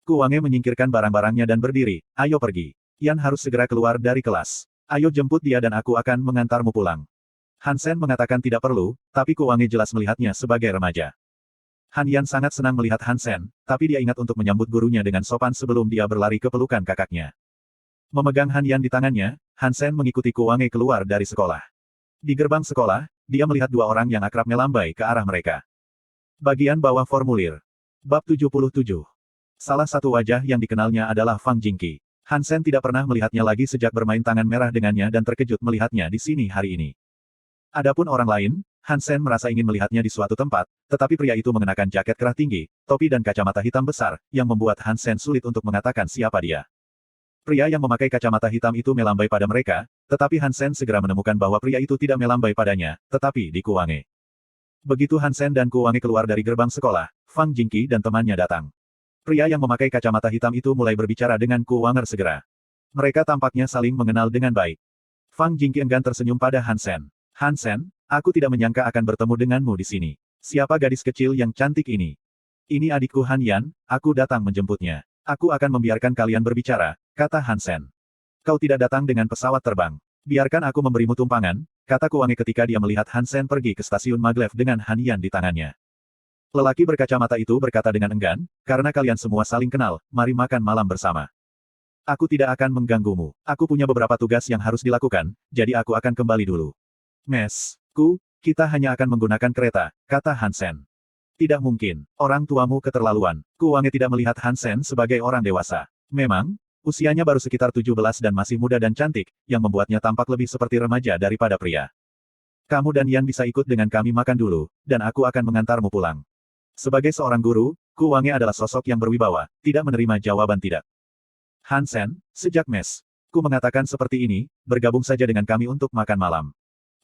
Ku Wange menyingkirkan barang-barangnya dan berdiri, ayo pergi. Yan harus segera keluar dari kelas. Ayo jemput dia dan aku akan mengantarmu pulang. Hansen mengatakan tidak perlu, tapi Ku Wange jelas melihatnya sebagai remaja. Han Yan sangat senang melihat Hansen, tapi dia ingat untuk menyambut gurunya dengan sopan sebelum dia berlari ke pelukan kakaknya. Memegang Han Yan di tangannya, Hansen mengikuti Ku Wange keluar dari sekolah. Di gerbang sekolah, dia melihat dua orang yang akrab melambai ke arah mereka. Bagian bawah formulir. Bab 77. Salah satu wajah yang dikenalnya adalah Fang Jingqi. Hansen tidak pernah melihatnya lagi sejak bermain tangan merah dengannya dan terkejut melihatnya di sini hari ini. Adapun orang lain, Hansen merasa ingin melihatnya di suatu tempat, tetapi pria itu mengenakan jaket kerah tinggi, topi dan kacamata hitam besar, yang membuat Hansen sulit untuk mengatakan siapa dia. Pria yang memakai kacamata hitam itu melambai pada mereka, tetapi Hansen segera menemukan bahwa pria itu tidak melambai padanya, tetapi di Ku Wange. Begitu Hansen dan Ku Wange keluar dari gerbang sekolah, Fang Jingqi dan temannya datang. Pria yang memakai kacamata hitam itu mulai berbicara dengan Ku Wange segera. Mereka tampaknya saling mengenal dengan baik. Fang Jingqi enggan tersenyum pada Hansen. Hansen, aku tidak menyangka akan bertemu denganmu di sini. Siapa gadis kecil yang cantik ini? Ini adikku Han Yan, aku datang menjemputnya. Aku akan membiarkan kalian berbicara, kata Hansen. Kau tidak datang dengan pesawat terbang. Biarkan aku memberimu tumpangan, kata Ku Wange ketika dia melihat Hansen pergi ke stasiun Maglev dengan Han Yan di tangannya. Lelaki berkacamata itu berkata dengan enggan, karena kalian semua saling kenal, mari makan malam bersama. Aku tidak akan mengganggumu. Aku punya beberapa tugas yang harus dilakukan, jadi aku akan kembali dulu. Kita hanya akan menggunakan kereta, kata Hansen. Tidak mungkin, orang tuamu keterlaluan. Ku Wange tidak melihat Hansen sebagai orang dewasa. Memang, usianya baru sekitar 17 dan masih muda dan cantik, yang membuatnya tampak lebih seperti remaja daripada pria. Kamu dan Yan bisa ikut dengan kami makan dulu, dan aku akan mengantarmu pulang. Sebagai seorang guru, Ku Wange adalah sosok yang berwibawa, tidak menerima jawaban tidak. Hansen, sejak Ku mengatakan seperti ini, bergabung saja dengan kami untuk makan malam.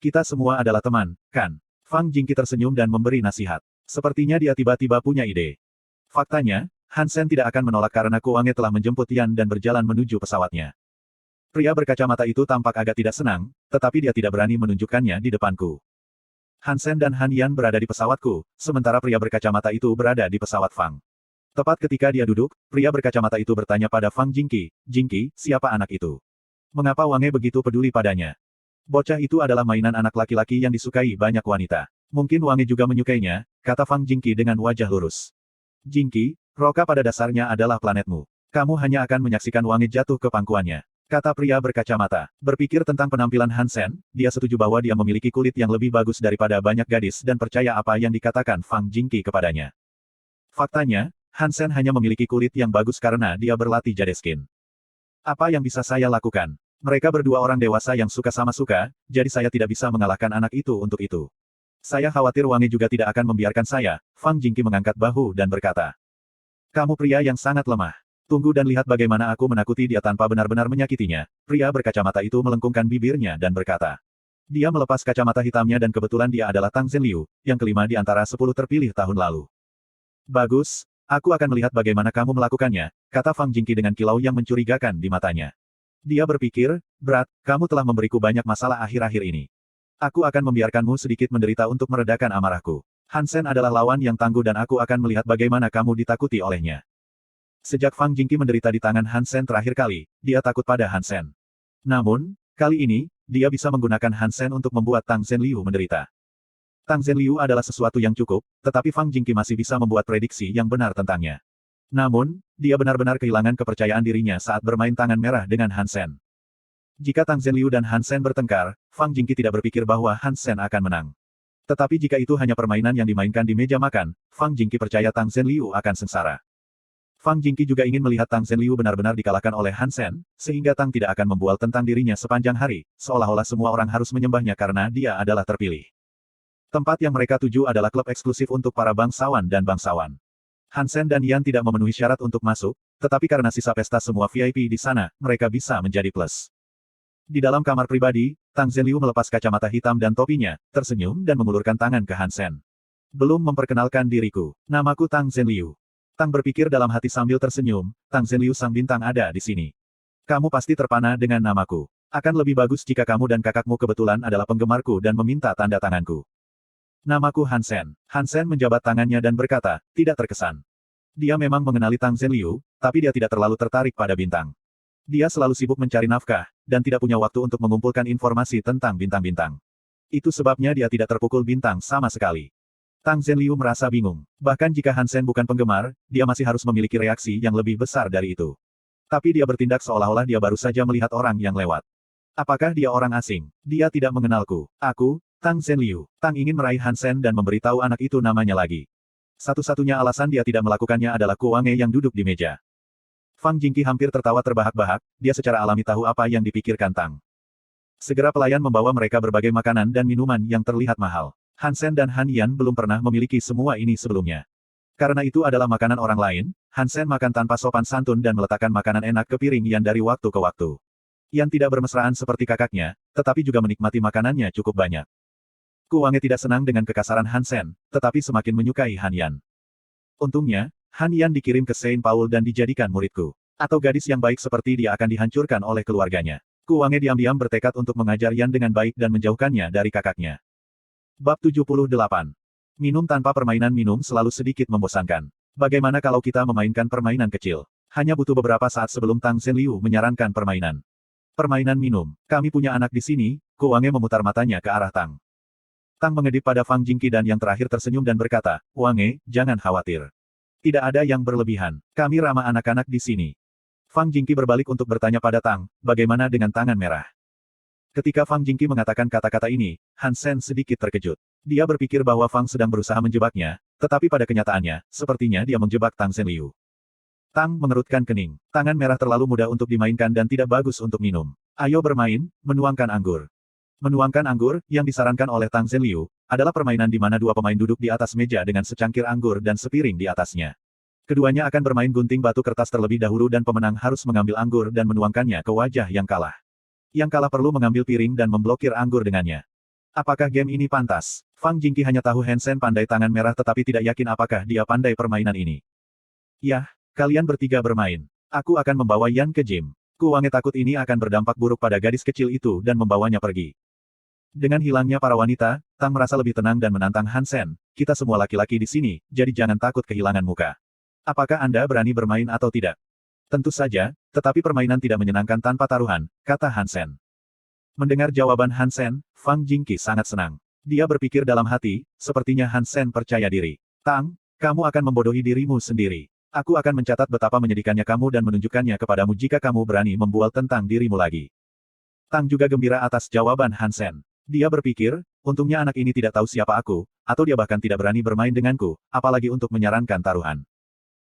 Kita semua adalah teman, kan? Fang Jingqi tersenyum dan memberi nasihat. Sepertinya dia tiba-tiba punya ide. Faktanya, Han Sen tidak akan menolak karena Ku Wange telah menjemput Yan dan berjalan menuju pesawatnya. Pria berkacamata itu tampak agak tidak senang, tetapi dia tidak berani menunjukkannya di depanku. Han Sen dan Han Yan berada di pesawatku, sementara pria berkacamata itu berada di pesawat Fang. Tepat ketika dia duduk, pria berkacamata itu bertanya pada Fang Jingqi, "Jingqi, siapa anak itu? Mengapa Wange begitu peduli padanya?" "Bocah itu adalah mainan anak laki-laki yang disukai banyak wanita. Mungkin Wange juga menyukainya," kata Fang Jingqi dengan wajah lurus. "Jingqi, Roka pada dasarnya adalah planetmu. Kamu hanya akan menyaksikan Wange jatuh ke pangkuannya," kata pria berkacamata. Berpikir tentang penampilan Han Sen, dia setuju bahwa dia memiliki kulit yang lebih bagus daripada banyak gadis dan percaya apa yang dikatakan Fang Jingqi kepadanya. Faktanya, Han Sen hanya memiliki kulit yang bagus karena dia berlatih jadeskin. Apa yang bisa saya lakukan? Mereka berdua orang dewasa yang suka sama suka, jadi saya tidak bisa mengalahkan anak itu untuk itu. Saya khawatir Wange juga tidak akan membiarkan saya. Fang Jingqi mengangkat bahu dan berkata, "Kamu pria yang sangat lemah. Tunggu dan lihat bagaimana aku menakuti dia tanpa benar-benar menyakitinya." Pria berkacamata itu melengkungkan bibirnya dan berkata. Dia melepas kacamata hitamnya dan kebetulan dia adalah Tang Zhenliu, yang kelima di antara 10 terpilih tahun lalu. "Bagus, aku akan melihat bagaimana kamu melakukannya," kata Fang Jingqi dengan kilau yang mencurigakan di matanya. Dia berpikir, "Berat, kamu telah memberiku banyak masalah akhir-akhir ini. Aku akan membiarkanmu sedikit menderita untuk meredakan amarahku. Han Sen adalah lawan yang tangguh dan aku akan melihat bagaimana kamu ditakuti olehnya." Sejak Fang Jingqi menderita di tangan Han Sen terakhir kali, dia takut pada Han Sen. Namun, kali ini, dia bisa menggunakan Han Sen untuk membuat Tang Zhenliu menderita. Tang Zhenliu adalah sesuatu yang cukup, tetapi Fang Jingqi masih bisa membuat prediksi yang benar tentangnya. Namun, dia benar-benar kehilangan kepercayaan dirinya saat bermain tangan merah dengan Han Sen. Jika Tang Zhenliu dan Han Sen bertengkar, Fang Jingqi tidak berpikir bahwa Han Sen akan menang. Tetapi jika itu hanya permainan yang dimainkan di meja makan, Fang Jingqi percaya Tang Zhenliu akan sengsara. Fang Jingqi juga ingin melihat Tang Zhenliu benar-benar dikalahkan oleh Han Sen, sehingga Tang tidak akan membual tentang dirinya sepanjang hari, seolah-olah semua orang harus menyembahnya karena dia adalah terpilih. Tempat yang mereka tuju adalah klub eksklusif untuk para bangsawan dan bangsawan. Han Sen dan Yan tidak memenuhi syarat untuk masuk, tetapi karena sisa pesta semua VIP di sana, mereka bisa menjadi plus. Di dalam kamar pribadi, Tang Zhenliu melepas kacamata hitam dan topinya, tersenyum dan mengulurkan tangan ke Han Sen. "Belum memperkenalkan diriku. Namaku Tang Zhenliu." Tang berpikir dalam hati sambil tersenyum, "Tang Zhenliu sang bintang ada di sini. Kamu pasti terpana dengan namaku. Akan lebih bagus jika kamu dan kakakmu kebetulan adalah penggemarku dan meminta tanda tanganku." "Namaku Han Sen." Han Sen menjabat tangannya dan berkata, tidak terkesan. Dia memang mengenali Tang Zhenliu, tapi dia tidak terlalu tertarik pada bintang. Dia selalu sibuk mencari nafkah, dan tidak punya waktu untuk mengumpulkan informasi tentang bintang-bintang. Itu sebabnya dia tidak terpukul bintang sama sekali. Tang Zhenliu merasa bingung. Bahkan jika Han Sen bukan penggemar, dia masih harus memiliki reaksi yang lebih besar dari itu. Tapi dia bertindak seolah-olah dia baru saja melihat orang yang lewat. Apakah dia orang asing? Dia tidak mengenalku. Aku, Tang Zhenliu. Tang ingin meraih Han Sen dan memberitahu anak itu namanya lagi. Satu-satunya alasan dia tidak melakukannya adalah Ku Wange yang duduk di meja. Fang Jingqi hampir tertawa terbahak-bahak, dia secara alami tahu apa yang dipikirkan Tang. Segera pelayan membawa mereka berbagai makanan dan minuman yang terlihat mahal. Han Sen dan Han Yan belum pernah memiliki semua ini sebelumnya. Karena itu adalah makanan orang lain, Han Sen makan tanpa sopan santun dan meletakkan makanan enak ke piring Yan dari waktu ke waktu. Yan tidak bermesraan seperti kakaknya, tetapi juga menikmati makanannya cukup banyak. Ku Wange tidak senang dengan kekasaran Han Sen, tetapi semakin menyukai Han Yan. Untungnya, Han Yan dikirim ke Saint Paul dan dijadikan muridku. Atau gadis yang baik seperti dia akan dihancurkan oleh keluarganya. Ku Wange diam-diam bertekad untuk mengajar Yan dengan baik dan menjauhkannya dari kakaknya. Bab 78. Minum tanpa permainan. Minum selalu sedikit membosankan. Bagaimana kalau kita memainkan permainan kecil? Hanya butuh beberapa saat sebelum Tang Zhenliu menyarankan permainan. Permainan minum. Kami punya anak di sini. Ku Wange memutar matanya ke arah Tang. Tang mengedip pada Fang Jingqi dan yang terakhir tersenyum dan berkata, "Wange, jangan khawatir. Tidak ada yang berlebihan. Kami ramah anak-anak di sini." Fang Jingqi berbalik untuk bertanya pada Tang, "Bagaimana dengan tangan merah?" Ketika Fang Jingqi mengatakan kata-kata ini, Han Sen sedikit terkejut. Dia berpikir bahwa Fang sedang berusaha menjebaknya, tetapi pada kenyataannya, sepertinya dia menjebak Tang Zhenliu. Tang mengerutkan kening. Tangan merah terlalu mudah untuk dimainkan dan tidak bagus untuk minum. Ayo bermain, menuangkan anggur. Menuangkan anggur, yang disarankan oleh Tang Zhenliu, adalah permainan di mana dua pemain duduk di atas meja dengan secangkir anggur dan sepiring di atasnya. Keduanya akan bermain gunting batu kertas terlebih dahulu dan pemenang harus mengambil anggur dan menuangkannya ke wajah yang kalah. Yang kalah perlu mengambil piring dan memblokir anggur dengannya. Apakah game ini pantas? Fang Jingqi hanya tahu Han Sen pandai tangan merah tetapi tidak yakin apakah dia pandai permainan ini. Yah, Kalian bertiga bermain. Aku akan membawa Yan ke gym. Kuwange takut ini akan berdampak buruk pada gadis kecil itu dan membawanya pergi. Dengan hilangnya para wanita, Tang merasa lebih tenang dan menantang Hansen. Kita semua laki-laki di sini, jadi jangan takut kehilangan muka. Apakah Anda berani bermain atau tidak? Tentu saja, tetapi permainan tidak menyenangkan tanpa taruhan, kata Hansen. Mendengar jawaban Hansen, Fang Jingqi sangat senang. Dia berpikir dalam hati, sepertinya Hansen percaya diri. Tang, kamu akan membodohi dirimu sendiri. Aku akan mencatat betapa menyedihkannya kamu dan menunjukkannya kepadamu jika kamu berani membual tentang dirimu lagi. Tang juga gembira atas jawaban Hansen. Dia berpikir, untungnya anak ini tidak tahu siapa aku, atau dia bahkan tidak berani bermain denganku, apalagi untuk menyarankan taruhan.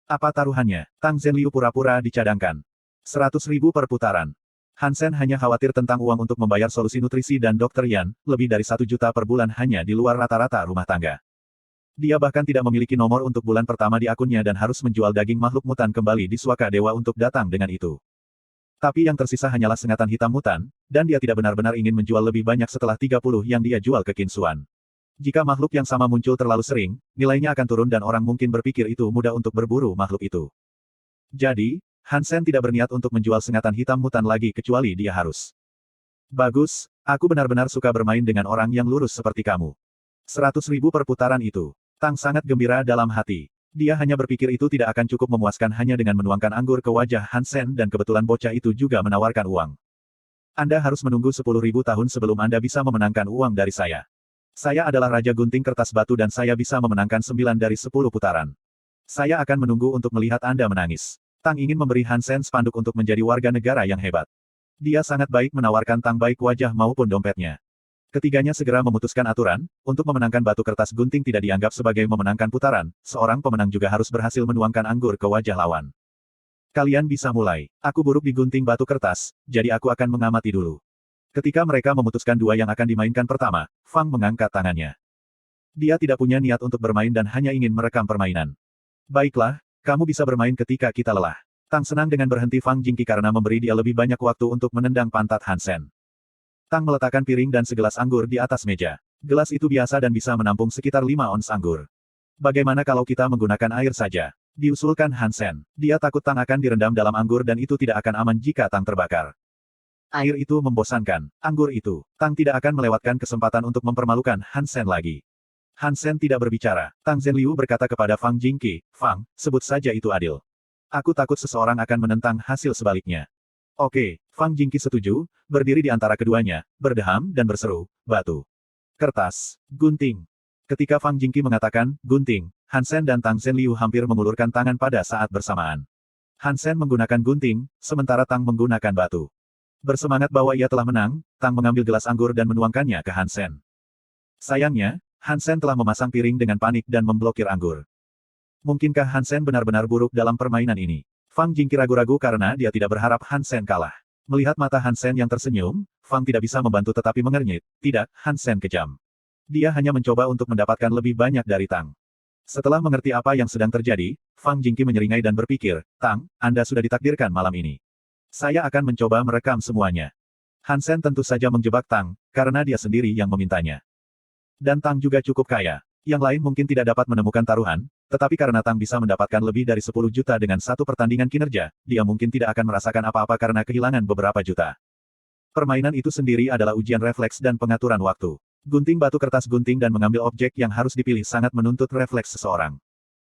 Apa taruhannya? Tang Zhenliu pura-pura dicadangkan. 100.000 per putaran. Hansen hanya khawatir tentang uang untuk membayar solusi nutrisi dan Dr. Yan, lebih dari 1 juta per bulan hanya di luar rata-rata rumah tangga. Dia bahkan tidak memiliki nomor untuk bulan pertama di akunnya dan harus menjual daging makhluk mutan kembali di Suaka Dewa untuk datang dengan itu. Tapi yang tersisa hanyalah sengatan hitam mutan, dan dia tidak benar-benar ingin menjual lebih banyak setelah 30 yang dia jual ke Qin Xuan. Jika makhluk yang sama muncul terlalu sering, nilainya akan turun dan orang mungkin berpikir itu mudah untuk berburu makhluk itu. Jadi, Hansen tidak berniat untuk menjual sengatan hitam mutan lagi kecuali dia harus. Bagus, aku benar-benar suka bermain dengan orang yang lurus seperti kamu. 100.000 per putaran itu. Tang sangat gembira dalam hati. Dia hanya berpikir itu tidak akan cukup memuaskan hanya dengan menuangkan anggur ke wajah Hansen dan kebetulan bocah itu juga menawarkan uang. Anda harus menunggu 10.000 tahun sebelum Anda bisa memenangkan uang dari saya. Saya adalah Raja Gunting Kertas Batu dan saya bisa memenangkan 9 dari 10 putaran. Saya akan menunggu untuk melihat Anda menangis. Tang ingin memberi Hansen spanduk untuk menjadi warga negara yang hebat. Dia sangat baik menawarkan Tang baik wajah maupun dompetnya. Ketiganya segera memutuskan aturan, untuk memenangkan batu kertas gunting tidak dianggap sebagai memenangkan putaran, seorang pemenang juga harus berhasil menuangkan anggur ke wajah lawan. Kalian bisa mulai. Aku buruk di gunting batu kertas, jadi aku akan mengamati dulu. Ketika mereka memutuskan dua yang akan dimainkan pertama, Fang mengangkat tangannya. Dia tidak punya niat untuk bermain dan hanya ingin merekam permainan. Baiklah, kamu bisa bermain ketika kita lelah. Tang senang dengan berhenti Fang Jingqi karena memberi dia lebih banyak waktu untuk menendang pantat Hansen. Tang meletakkan piring dan segelas anggur di atas meja. Gelas itu biasa dan bisa menampung sekitar 5 ons anggur. Bagaimana kalau kita menggunakan air saja? Diusulkan Hansen. Dia takut Tang akan direndam dalam anggur dan itu tidak akan aman jika Tang terbakar. Air itu membosankan. Anggur itu. Tang tidak akan melewatkan kesempatan untuk mempermalukan Hansen lagi. Hansen tidak berbicara. Tang Zhenliu berkata kepada Fang Jingqi, Fang, sebut saja itu adil. Aku takut seseorang akan menentang hasil sebaliknya. Oke, Fang Jingqi setuju, berdiri di antara keduanya, berdeham dan berseru, batu. Kertas, gunting. Ketika Fang Jingqi mengatakan, gunting, Hansen dan Tang Zhenliu hampir mengulurkan tangan pada saat bersamaan. Hansen menggunakan gunting, sementara Tang menggunakan batu. Bersemangat bahwa ia telah menang, Tang mengambil gelas anggur dan menuangkannya ke Hansen. Sayangnya, Hansen telah memasang piring dengan panik dan memblokir anggur. Mungkinkah Hansen benar-benar buruk dalam permainan ini? Fang Jingqi ragu-ragu karena dia tidak berharap Hansen kalah. Melihat mata Hansen yang tersenyum, Fang tidak bisa membantu tetapi mengernyit. Tidak, Hansen kejam. Dia hanya mencoba untuk mendapatkan lebih banyak dari Tang. Setelah mengerti apa yang sedang terjadi, Fang Jingqi menyeringai dan berpikir, Tang, Anda sudah ditakdirkan malam ini. Saya akan mencoba merekam semuanya. Hansen tentu saja menjebak Tang, karena dia sendiri yang memintanya. Dan Tang juga cukup kaya. Yang lain mungkin tidak dapat menemukan taruhan, tetapi karena Tang bisa mendapatkan lebih dari 10 juta dengan satu pertandingan kinerja, dia mungkin tidak akan merasakan apa-apa karena kehilangan beberapa juta. Permainan itu sendiri adalah ujian refleks dan pengaturan waktu. Gunting batu kertas gunting dan mengambil objek yang harus dipilih sangat menuntut refleks seseorang.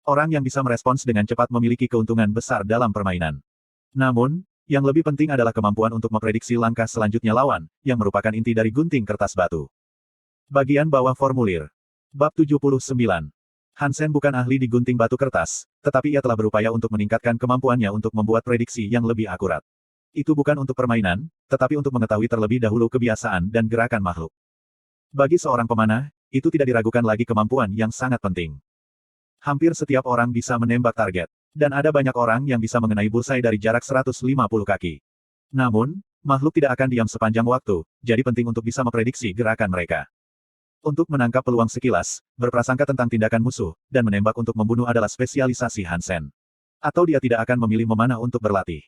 Orang yang bisa merespons dengan cepat memiliki keuntungan besar dalam permainan. Namun, yang lebih penting adalah kemampuan untuk memprediksi langkah selanjutnya lawan, yang merupakan inti dari gunting kertas batu. Bagian bawah formulir. Bab 79. Hansen bukan ahli di gunting batu kertas, tetapi ia telah berupaya untuk meningkatkan kemampuannya untuk membuat prediksi yang lebih akurat. Itu bukan untuk permainan, tetapi untuk mengetahui terlebih dahulu kebiasaan dan gerakan makhluk. Bagi seorang pemanah, itu tidak diragukan lagi kemampuan yang sangat penting. Hampir setiap orang bisa menembak target. Dan ada banyak orang yang bisa mengenai bullseye dari jarak 150 kaki. Namun, makhluk tidak akan diam sepanjang waktu, jadi penting untuk bisa memprediksi gerakan mereka. Untuk menangkap peluang sekilas, berprasangka tentang tindakan musuh, dan menembak untuk membunuh adalah spesialisasi Hansen. Atau dia tidak akan memilih memanah untuk berlatih.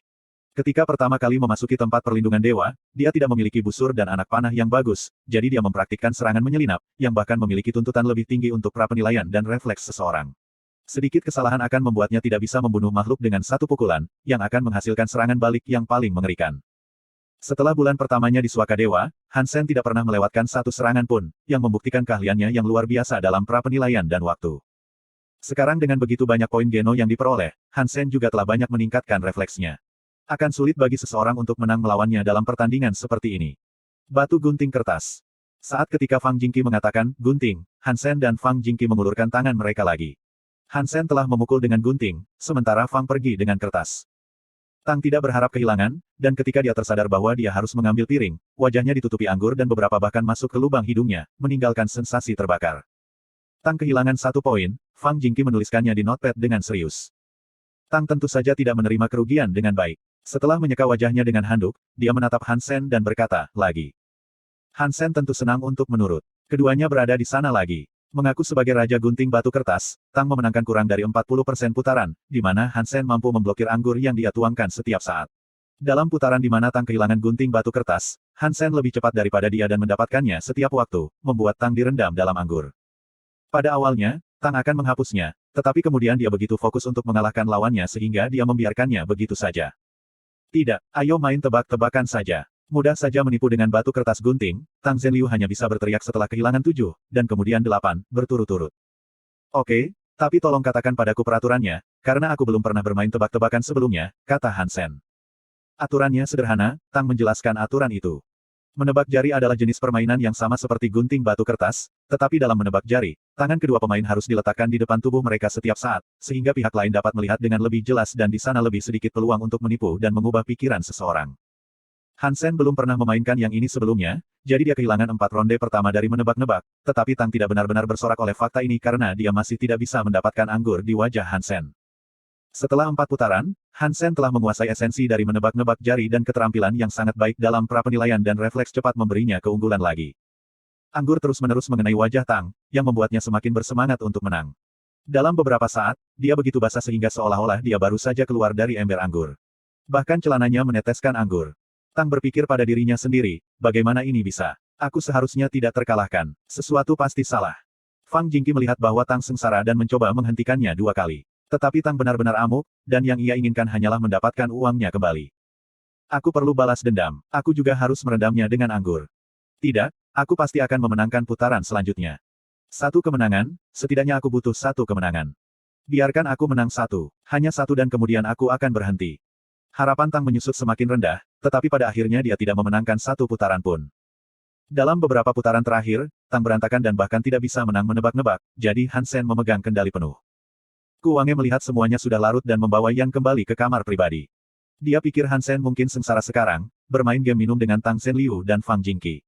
Ketika pertama kali memasuki tempat perlindungan dewa, dia tidak memiliki busur dan anak panah yang bagus, jadi dia mempraktikkan serangan menyelinap, yang bahkan memiliki tuntutan lebih tinggi untuk pra-penilaian dan refleks seseorang. Sedikit kesalahan akan membuatnya tidak bisa membunuh makhluk dengan satu pukulan, yang akan menghasilkan serangan balik yang paling mengerikan. Setelah bulan pertamanya di Suaka Dewa, Hansen tidak pernah melewatkan satu serangan pun, yang membuktikan keahliannya yang luar biasa dalam pra-penilaian dan waktu. Sekarang dengan begitu banyak poin Geno yang diperoleh, Hansen juga telah banyak meningkatkan refleksnya. Akan sulit bagi seseorang untuk menang melawannya dalam pertandingan seperti ini. Batu gunting kertas. Saat ketika Fang Jingqi mengatakan, gunting, Hansen dan Fang Jingqi mengulurkan tangan mereka lagi. Hansen telah memukul dengan gunting, sementara Fang pergi dengan kertas. Tang tidak berharap kehilangan, dan ketika dia tersadar bahwa dia harus mengambil piring, wajahnya ditutupi anggur dan beberapa bahkan masuk ke lubang hidungnya, meninggalkan sensasi terbakar. Tang kehilangan 1 poin, Fang Jingqi menuliskannya di notepad dengan serius. Tang tentu saja tidak menerima kerugian dengan baik. Setelah menyeka wajahnya dengan handuk, dia menatap Hansen dan berkata, lagi. Hansen tentu senang untuk menurut. Keduanya berada di sana lagi. Mengaku sebagai Raja Gunting Batu Kertas, Tang memenangkan kurang dari 40% putaran, di mana Hansen mampu memblokir anggur yang dia tuangkan setiap saat. Dalam putaran di mana Tang kehilangan gunting batu kertas, Hansen lebih cepat daripada dia dan mendapatkannya setiap waktu, membuat Tang direndam dalam anggur. Pada awalnya, Tang akan menghapusnya, tetapi kemudian dia begitu fokus untuk mengalahkan lawannya sehingga dia membiarkannya begitu saja. Tidak, ayo main tebak-tebakan saja. Mudah saja menipu dengan batu kertas gunting, Tang Zhenliu hanya bisa berteriak setelah kehilangan 7, dan kemudian 8, berturut-turut. Oke, tapi tolong katakan padaku peraturannya, karena aku belum pernah bermain tebak-tebakan sebelumnya, kata Hansen. Aturannya sederhana, Tang menjelaskan aturan itu. Menebak jari adalah jenis permainan yang sama seperti gunting batu kertas, tetapi dalam menebak jari, tangan kedua pemain harus diletakkan di depan tubuh mereka setiap saat, sehingga pihak lain dapat melihat dengan lebih jelas dan di sana lebih sedikit peluang untuk menipu dan mengubah pikiran seseorang. Hansen belum pernah memainkan yang ini sebelumnya, jadi dia kehilangan 4 ronde pertama dari menebak-nebak, tetapi Tang tidak benar-benar bersorak oleh fakta ini karena dia masih tidak bisa mendapatkan anggur di wajah Hansen. Setelah 4 putaran, Hansen telah menguasai esensi dari menebak-nebak jari dan keterampilan yang sangat baik dalam pra-penilaian dan refleks cepat memberinya keunggulan lagi. Anggur terus-menerus mengenai wajah Tang, yang membuatnya semakin bersemangat untuk menang. Dalam beberapa saat, dia begitu basah sehingga seolah-olah dia baru saja keluar dari ember anggur. Bahkan celananya meneteskan anggur. Tang berpikir pada dirinya sendiri, bagaimana ini bisa? Aku seharusnya tidak terkalahkan. Sesuatu pasti salah. Fang Jingqi melihat bahwa Tang sengsara dan mencoba menghentikannya 2 kali. Tetapi Tang benar-benar amuk, dan yang ia inginkan hanyalah mendapatkan uangnya kembali. Aku perlu balas dendam. Aku juga harus merendamnya dengan anggur. Tidak, aku pasti akan memenangkan putaran selanjutnya. 1 kemenangan, setidaknya aku butuh 1 kemenangan. Biarkan aku menang 1, hanya 1 dan kemudian aku akan berhenti. Harapan Tang menyusut semakin rendah, tetapi pada akhirnya dia tidak memenangkan 1 putaran pun. Dalam beberapa putaran terakhir, Tang berantakan dan bahkan tidak bisa menang menebak-nebak, jadi Hansen memegang kendali penuh. Ku Wange melihat semuanya sudah larut dan membawa Yan kembali ke kamar pribadi. Dia pikir Hansen mungkin sengsara sekarang, bermain game minum dengan Tang Zhenliu dan Fang Jingqi.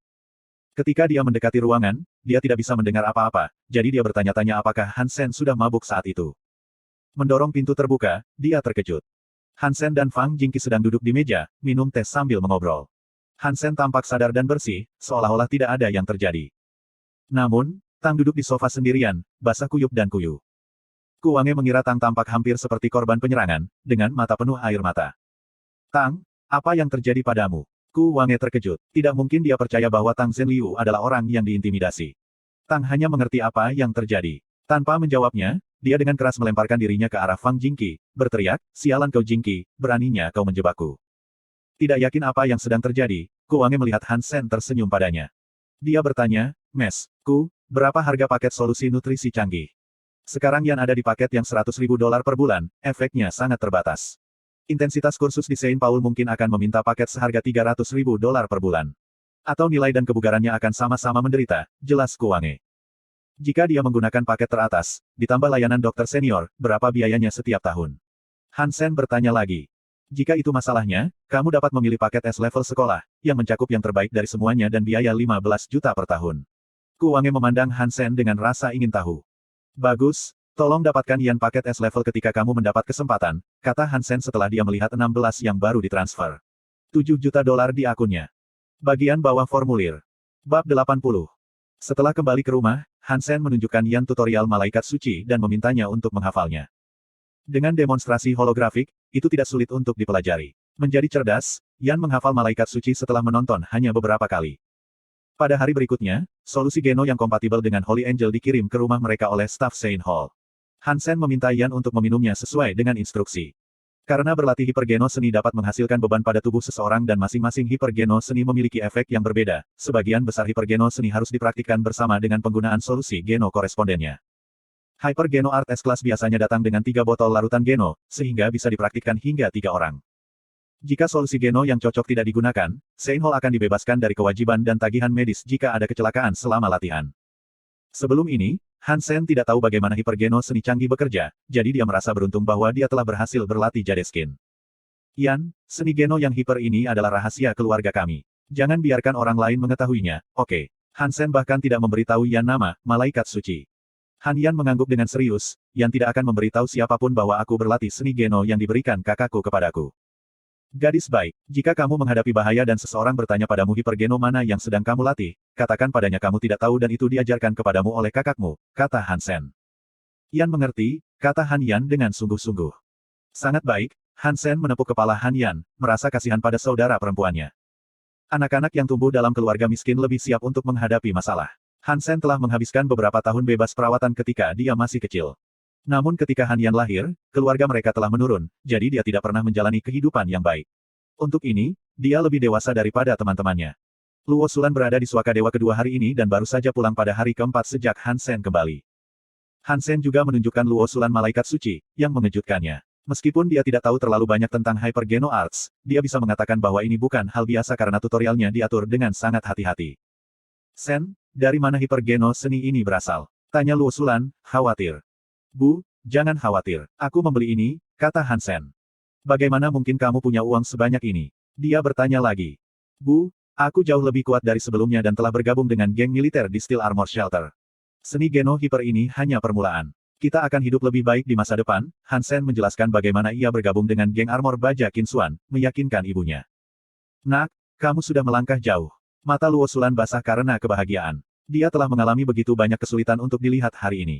Ketika dia mendekati ruangan, dia tidak bisa mendengar apa-apa, jadi dia bertanya-tanya apakah Hansen sudah mabuk saat itu. Mendorong pintu terbuka, dia terkejut. Hansen dan Fang Jingqi sedang duduk di meja, minum teh sambil mengobrol. Hansen tampak sadar dan bersih, seolah-olah tidak ada yang terjadi. Namun, Tang duduk di sofa sendirian, basah kuyup dan kuyu. Ku Wange mengira Tang tampak hampir seperti korban penyerangan, dengan mata penuh air mata. Tang, apa yang terjadi padamu? Ku Wange terkejut. Tidak mungkin dia percaya bahwa Tang Zhenliu adalah orang yang diintimidasi. Tang hanya mengerti apa yang terjadi. Tanpa menjawabnya, dia dengan keras melemparkan dirinya ke arah Fang Jingqi, berteriak, sialan kau Jingqi, beraninya kau menjebakku. Tidak yakin apa yang sedang terjadi, Ku Wange melihat Hansen tersenyum padanya. Dia bertanya, Mes, Ku, berapa harga paket solusi nutrisi canggih? Sekarang Yan ada di paket yang $100.000 per bulan, efeknya sangat terbatas. Intensitas kursus di Saint Paul mungkin akan meminta paket seharga $300.000 per bulan. Atau nilai dan kebugarannya akan sama-sama menderita, jelas Ku Wange. Jika dia menggunakan paket teratas, ditambah layanan dokter senior, berapa biayanya setiap tahun? Hansen bertanya lagi. Jika itu masalahnya, kamu dapat memilih paket S-level sekolah, yang mencakup yang terbaik dari semuanya dan biaya 15 juta per tahun. Ku Wange memandang Hansen dengan rasa ingin tahu. Bagus, tolong dapatkan Yan paket S-level ketika kamu mendapat kesempatan, kata Hansen setelah dia melihat 16 yang baru ditransfer. $7 juta di akunnya. Bagian bawah formulir. Bab 80. Setelah kembali ke rumah, Hansen menunjukkan Yan tutorial malaikat suci dan memintanya untuk menghafalnya. Dengan demonstrasi holografik, itu tidak sulit untuk dipelajari. Menjadi cerdas, Yan menghafal malaikat suci setelah menonton hanya beberapa kali. Pada hari berikutnya, solusi Geno yang kompatibel dengan Holy Angel dikirim ke rumah mereka oleh staf Saint Hall. Hansen meminta Yan untuk meminumnya sesuai dengan instruksi. Karena berlatih hipergeno seni dapat menghasilkan beban pada tubuh seseorang dan masing-masing hipergeno seni memiliki efek yang berbeda, sebagian besar hipergeno seni harus dipraktikkan bersama dengan penggunaan solusi geno korespondennya. Hypergeno Art S-Class biasanya datang dengan 3 botol larutan geno, sehingga bisa dipraktikkan hingga 3 orang. Jika solusi geno yang cocok tidak digunakan, Seinhol akan dibebaskan dari kewajiban dan tagihan medis jika ada kecelakaan selama latihan. Sebelum ini, Hansen tidak tahu bagaimana hipergeno seni canggih bekerja, jadi dia merasa beruntung bahwa dia telah berhasil berlatih Jadeskin. Yan, seni geno yang hiper ini adalah rahasia keluarga kami. Jangan biarkan orang lain mengetahuinya, oke? Hansen bahkan tidak memberitahu Yan nama, malaikat suci. Han Yan mengangguk dengan serius, Yan tidak akan memberitahu siapapun bahwa aku berlatih seni geno yang diberikan kakakku kepadaku. Gadis baik, jika kamu menghadapi bahaya dan seseorang bertanya padamu hipergeno mana yang sedang kamu latih, katakan padanya kamu tidak tahu dan itu diajarkan kepadamu oleh kakakmu, kata Hansen. Yan mengerti, kata Han Yan dengan sungguh-sungguh. Sangat baik, Hansen menepuk kepala Han Yan, merasa kasihan pada saudara perempuannya. Anak-anak yang tumbuh dalam keluarga miskin lebih siap untuk menghadapi masalah. Hansen telah menghabiskan beberapa tahun bebas perawatan ketika dia masih kecil. Namun ketika Han Yan lahir, keluarga mereka telah menurun, jadi dia tidak pernah menjalani kehidupan yang baik. Untuk ini, dia lebih dewasa daripada teman-temannya. Luo Sulan berada di Suaka Dewa kedua hari ini dan baru saja pulang pada hari keempat sejak Hansen kembali. Hansen juga menunjukkan Luo Sulan malaikat suci, yang mengejutkannya. Meskipun dia tidak tahu terlalu banyak tentang Hypergeno Arts, dia bisa mengatakan bahwa ini bukan hal biasa karena tutorialnya diatur dengan sangat hati-hati. Sen, dari mana Hypergeno seni ini berasal? Tanya Luo Sulan, khawatir. Bu, jangan khawatir. Aku membeli ini, kata Hansen. Bagaimana mungkin kamu punya uang sebanyak ini? Dia bertanya lagi. Bu, aku jauh lebih kuat dari sebelumnya dan telah bergabung dengan geng militer di Steel Armor Shelter. Seni Geno Hiper ini hanya permulaan. Kita akan hidup lebih baik di masa depan, Hansen menjelaskan bagaimana ia bergabung dengan geng armor baja Qinzuan, meyakinkan ibunya. Nak, kamu sudah melangkah jauh. Mata Luo Sulan basah karena kebahagiaan. Dia telah mengalami begitu banyak kesulitan untuk dilihat hari ini.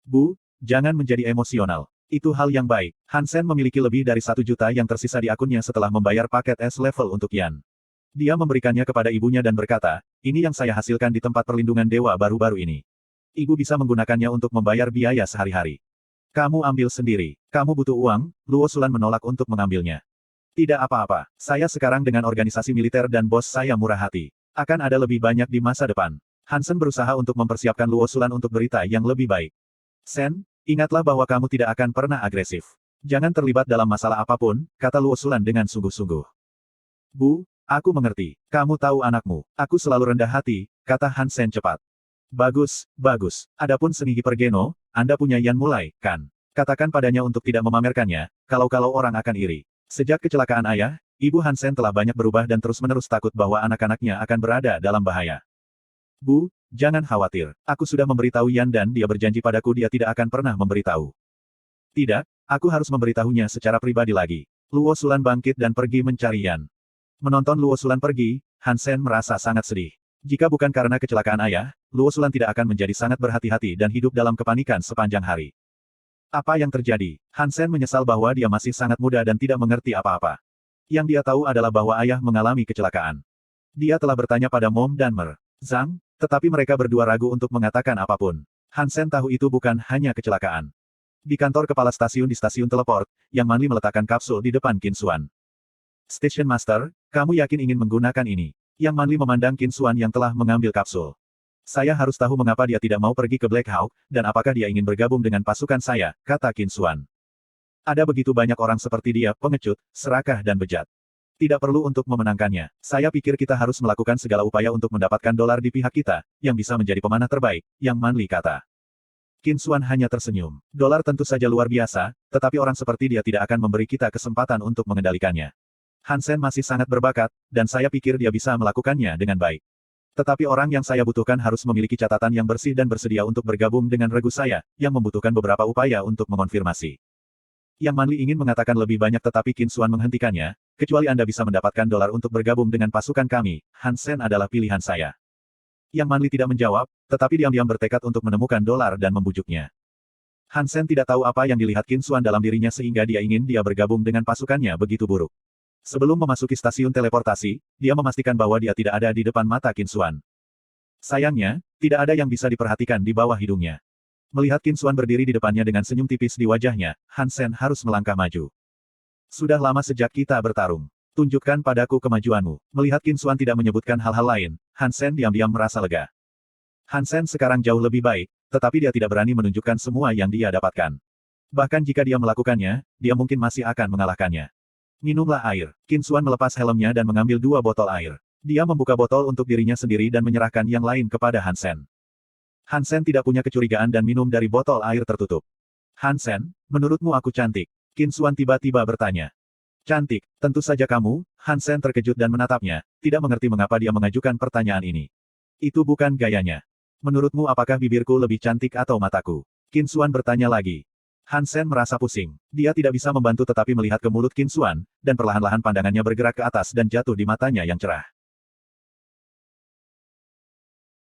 Bu, jangan menjadi emosional. Itu hal yang baik. Hansen memiliki lebih dari 1 juta yang tersisa di akunnya setelah membayar paket S-level untuk Yan. Dia memberikannya kepada ibunya dan berkata, ini yang saya hasilkan di tempat perlindungan dewa baru-baru ini. Ibu bisa menggunakannya untuk membayar biaya sehari-hari. Kamu ambil sendiri. Kamu butuh uang, Luo Sulan menolak untuk mengambilnya. Tidak apa-apa. Saya sekarang dengan organisasi militer dan bos saya murah hati. Akan ada lebih banyak di masa depan. Hansen berusaha untuk mempersiapkan Luo Sulan untuk berita yang lebih baik. Sen, ingatlah bahwa kamu tidak akan pernah agresif. Jangan terlibat dalam masalah apapun, kata Luo Sulan dengan sungguh-sungguh. Bu, aku mengerti. Kamu tahu anakmu. Aku selalu rendah hati, kata Hansen cepat. Bagus, bagus. Adapun seni hipergeno, Anda punya Yan mulai, kan? Katakan padanya untuk tidak memamerkannya, kalau-kalau orang akan iri. Sejak kecelakaan ayah, Ibu Hansen telah banyak berubah dan terus-menerus takut bahwa anak-anaknya akan berada dalam bahaya. Bu, jangan khawatir. Aku sudah memberitahu Yan dan dia berjanji padaku dia tidak akan pernah memberitahu. Tidak, aku harus memberitahunya secara pribadi lagi. Luo Sulan bangkit dan pergi mencari Yan. Menonton Luo Sulan pergi, Hansen merasa sangat sedih. Jika bukan karena kecelakaan ayah, Luo Sulan tidak akan menjadi sangat berhati-hati dan hidup dalam kepanikan sepanjang hari. Apa yang terjadi? Hansen menyesal bahwa dia masih sangat muda dan tidak mengerti apa-apa. Yang dia tahu adalah bahwa ayah mengalami kecelakaan. Dia telah bertanya pada Mom dan Mer Zhang, tetapi mereka berdua ragu untuk mengatakan apapun. Hansen tahu itu bukan hanya kecelakaan. Di kantor kepala stasiun di stasiun teleport, Yang Manli meletakkan kapsul di depan Qinzuan. Station Master, kamu yakin ingin menggunakan ini? Yang Manli memandang Qinzuan yang telah mengambil kapsul. Saya harus tahu mengapa dia tidak mau pergi ke Black Hawk, dan apakah dia ingin bergabung dengan pasukan saya, kata Qinzuan. Ada begitu banyak orang seperti dia, pengecut, serakah dan bejat. Tidak perlu untuk memenangkannya. Saya pikir kita harus melakukan segala upaya untuk mendapatkan dolar di pihak kita, yang bisa menjadi pemanah terbaik, Yang Manli kata. Qinzuan hanya tersenyum. Dolar tentu saja luar biasa, tetapi orang seperti dia tidak akan memberi kita kesempatan untuk mengendalikannya. Hansen masih sangat berbakat, dan saya pikir dia bisa melakukannya dengan baik. Tetapi orang yang saya butuhkan harus memiliki catatan yang bersih dan bersedia untuk bergabung dengan regu saya, yang membutuhkan beberapa upaya untuk mengonfirmasi. Yang Manli ingin mengatakan lebih banyak tetapi Qinzuan menghentikannya, kecuali Anda bisa mendapatkan dolar untuk bergabung dengan pasukan kami, Hansen adalah pilihan saya. Yang Manli tidak menjawab, tetapi diam-diam bertekad untuk menemukan dolar dan membujuknya. Hansen tidak tahu apa yang dilihat Qinzuan dalam dirinya sehingga dia ingin dia bergabung dengan pasukannya begitu buruk. Sebelum memasuki stasiun teleportasi, dia memastikan bahwa dia tidak ada di depan mata Qinzuan. Sayangnya, tidak ada yang bisa diperhatikan di bawah hidungnya. Melihat Qin Xuan berdiri di depannya dengan senyum tipis di wajahnya, Han Sen harus melangkah maju. Sudah lama sejak kita bertarung. Tunjukkan padaku kemajuanmu. Melihat Qin Xuan tidak menyebutkan hal-hal lain, Han Sen diam-diam merasa lega. Han Sen sekarang jauh lebih baik, tetapi dia tidak berani menunjukkan semua yang dia dapatkan. Bahkan jika dia melakukannya, dia mungkin masih akan mengalahkannya. Minumlah air. Qin Xuan melepas helmnya dan mengambil 2 botol air. Dia membuka botol untuk dirinya sendiri dan menyerahkan yang lain kepada Han Sen. Han Sen tidak punya kecurigaan dan minum dari botol air tertutup. Han Sen, menurutmu aku cantik? Qin Xuan tiba-tiba bertanya. Cantik, tentu saja kamu. Han Sen terkejut dan menatapnya, tidak mengerti mengapa dia mengajukan pertanyaan ini. Itu bukan gayanya. Menurutmu apakah bibirku lebih cantik atau mataku? Qin Xuan bertanya lagi. Han Sen merasa pusing. Dia tidak bisa membantu tetapi melihat ke mulut Qin Xuan, dan perlahan-lahan pandangannya bergerak ke atas dan jatuh di matanya yang cerah.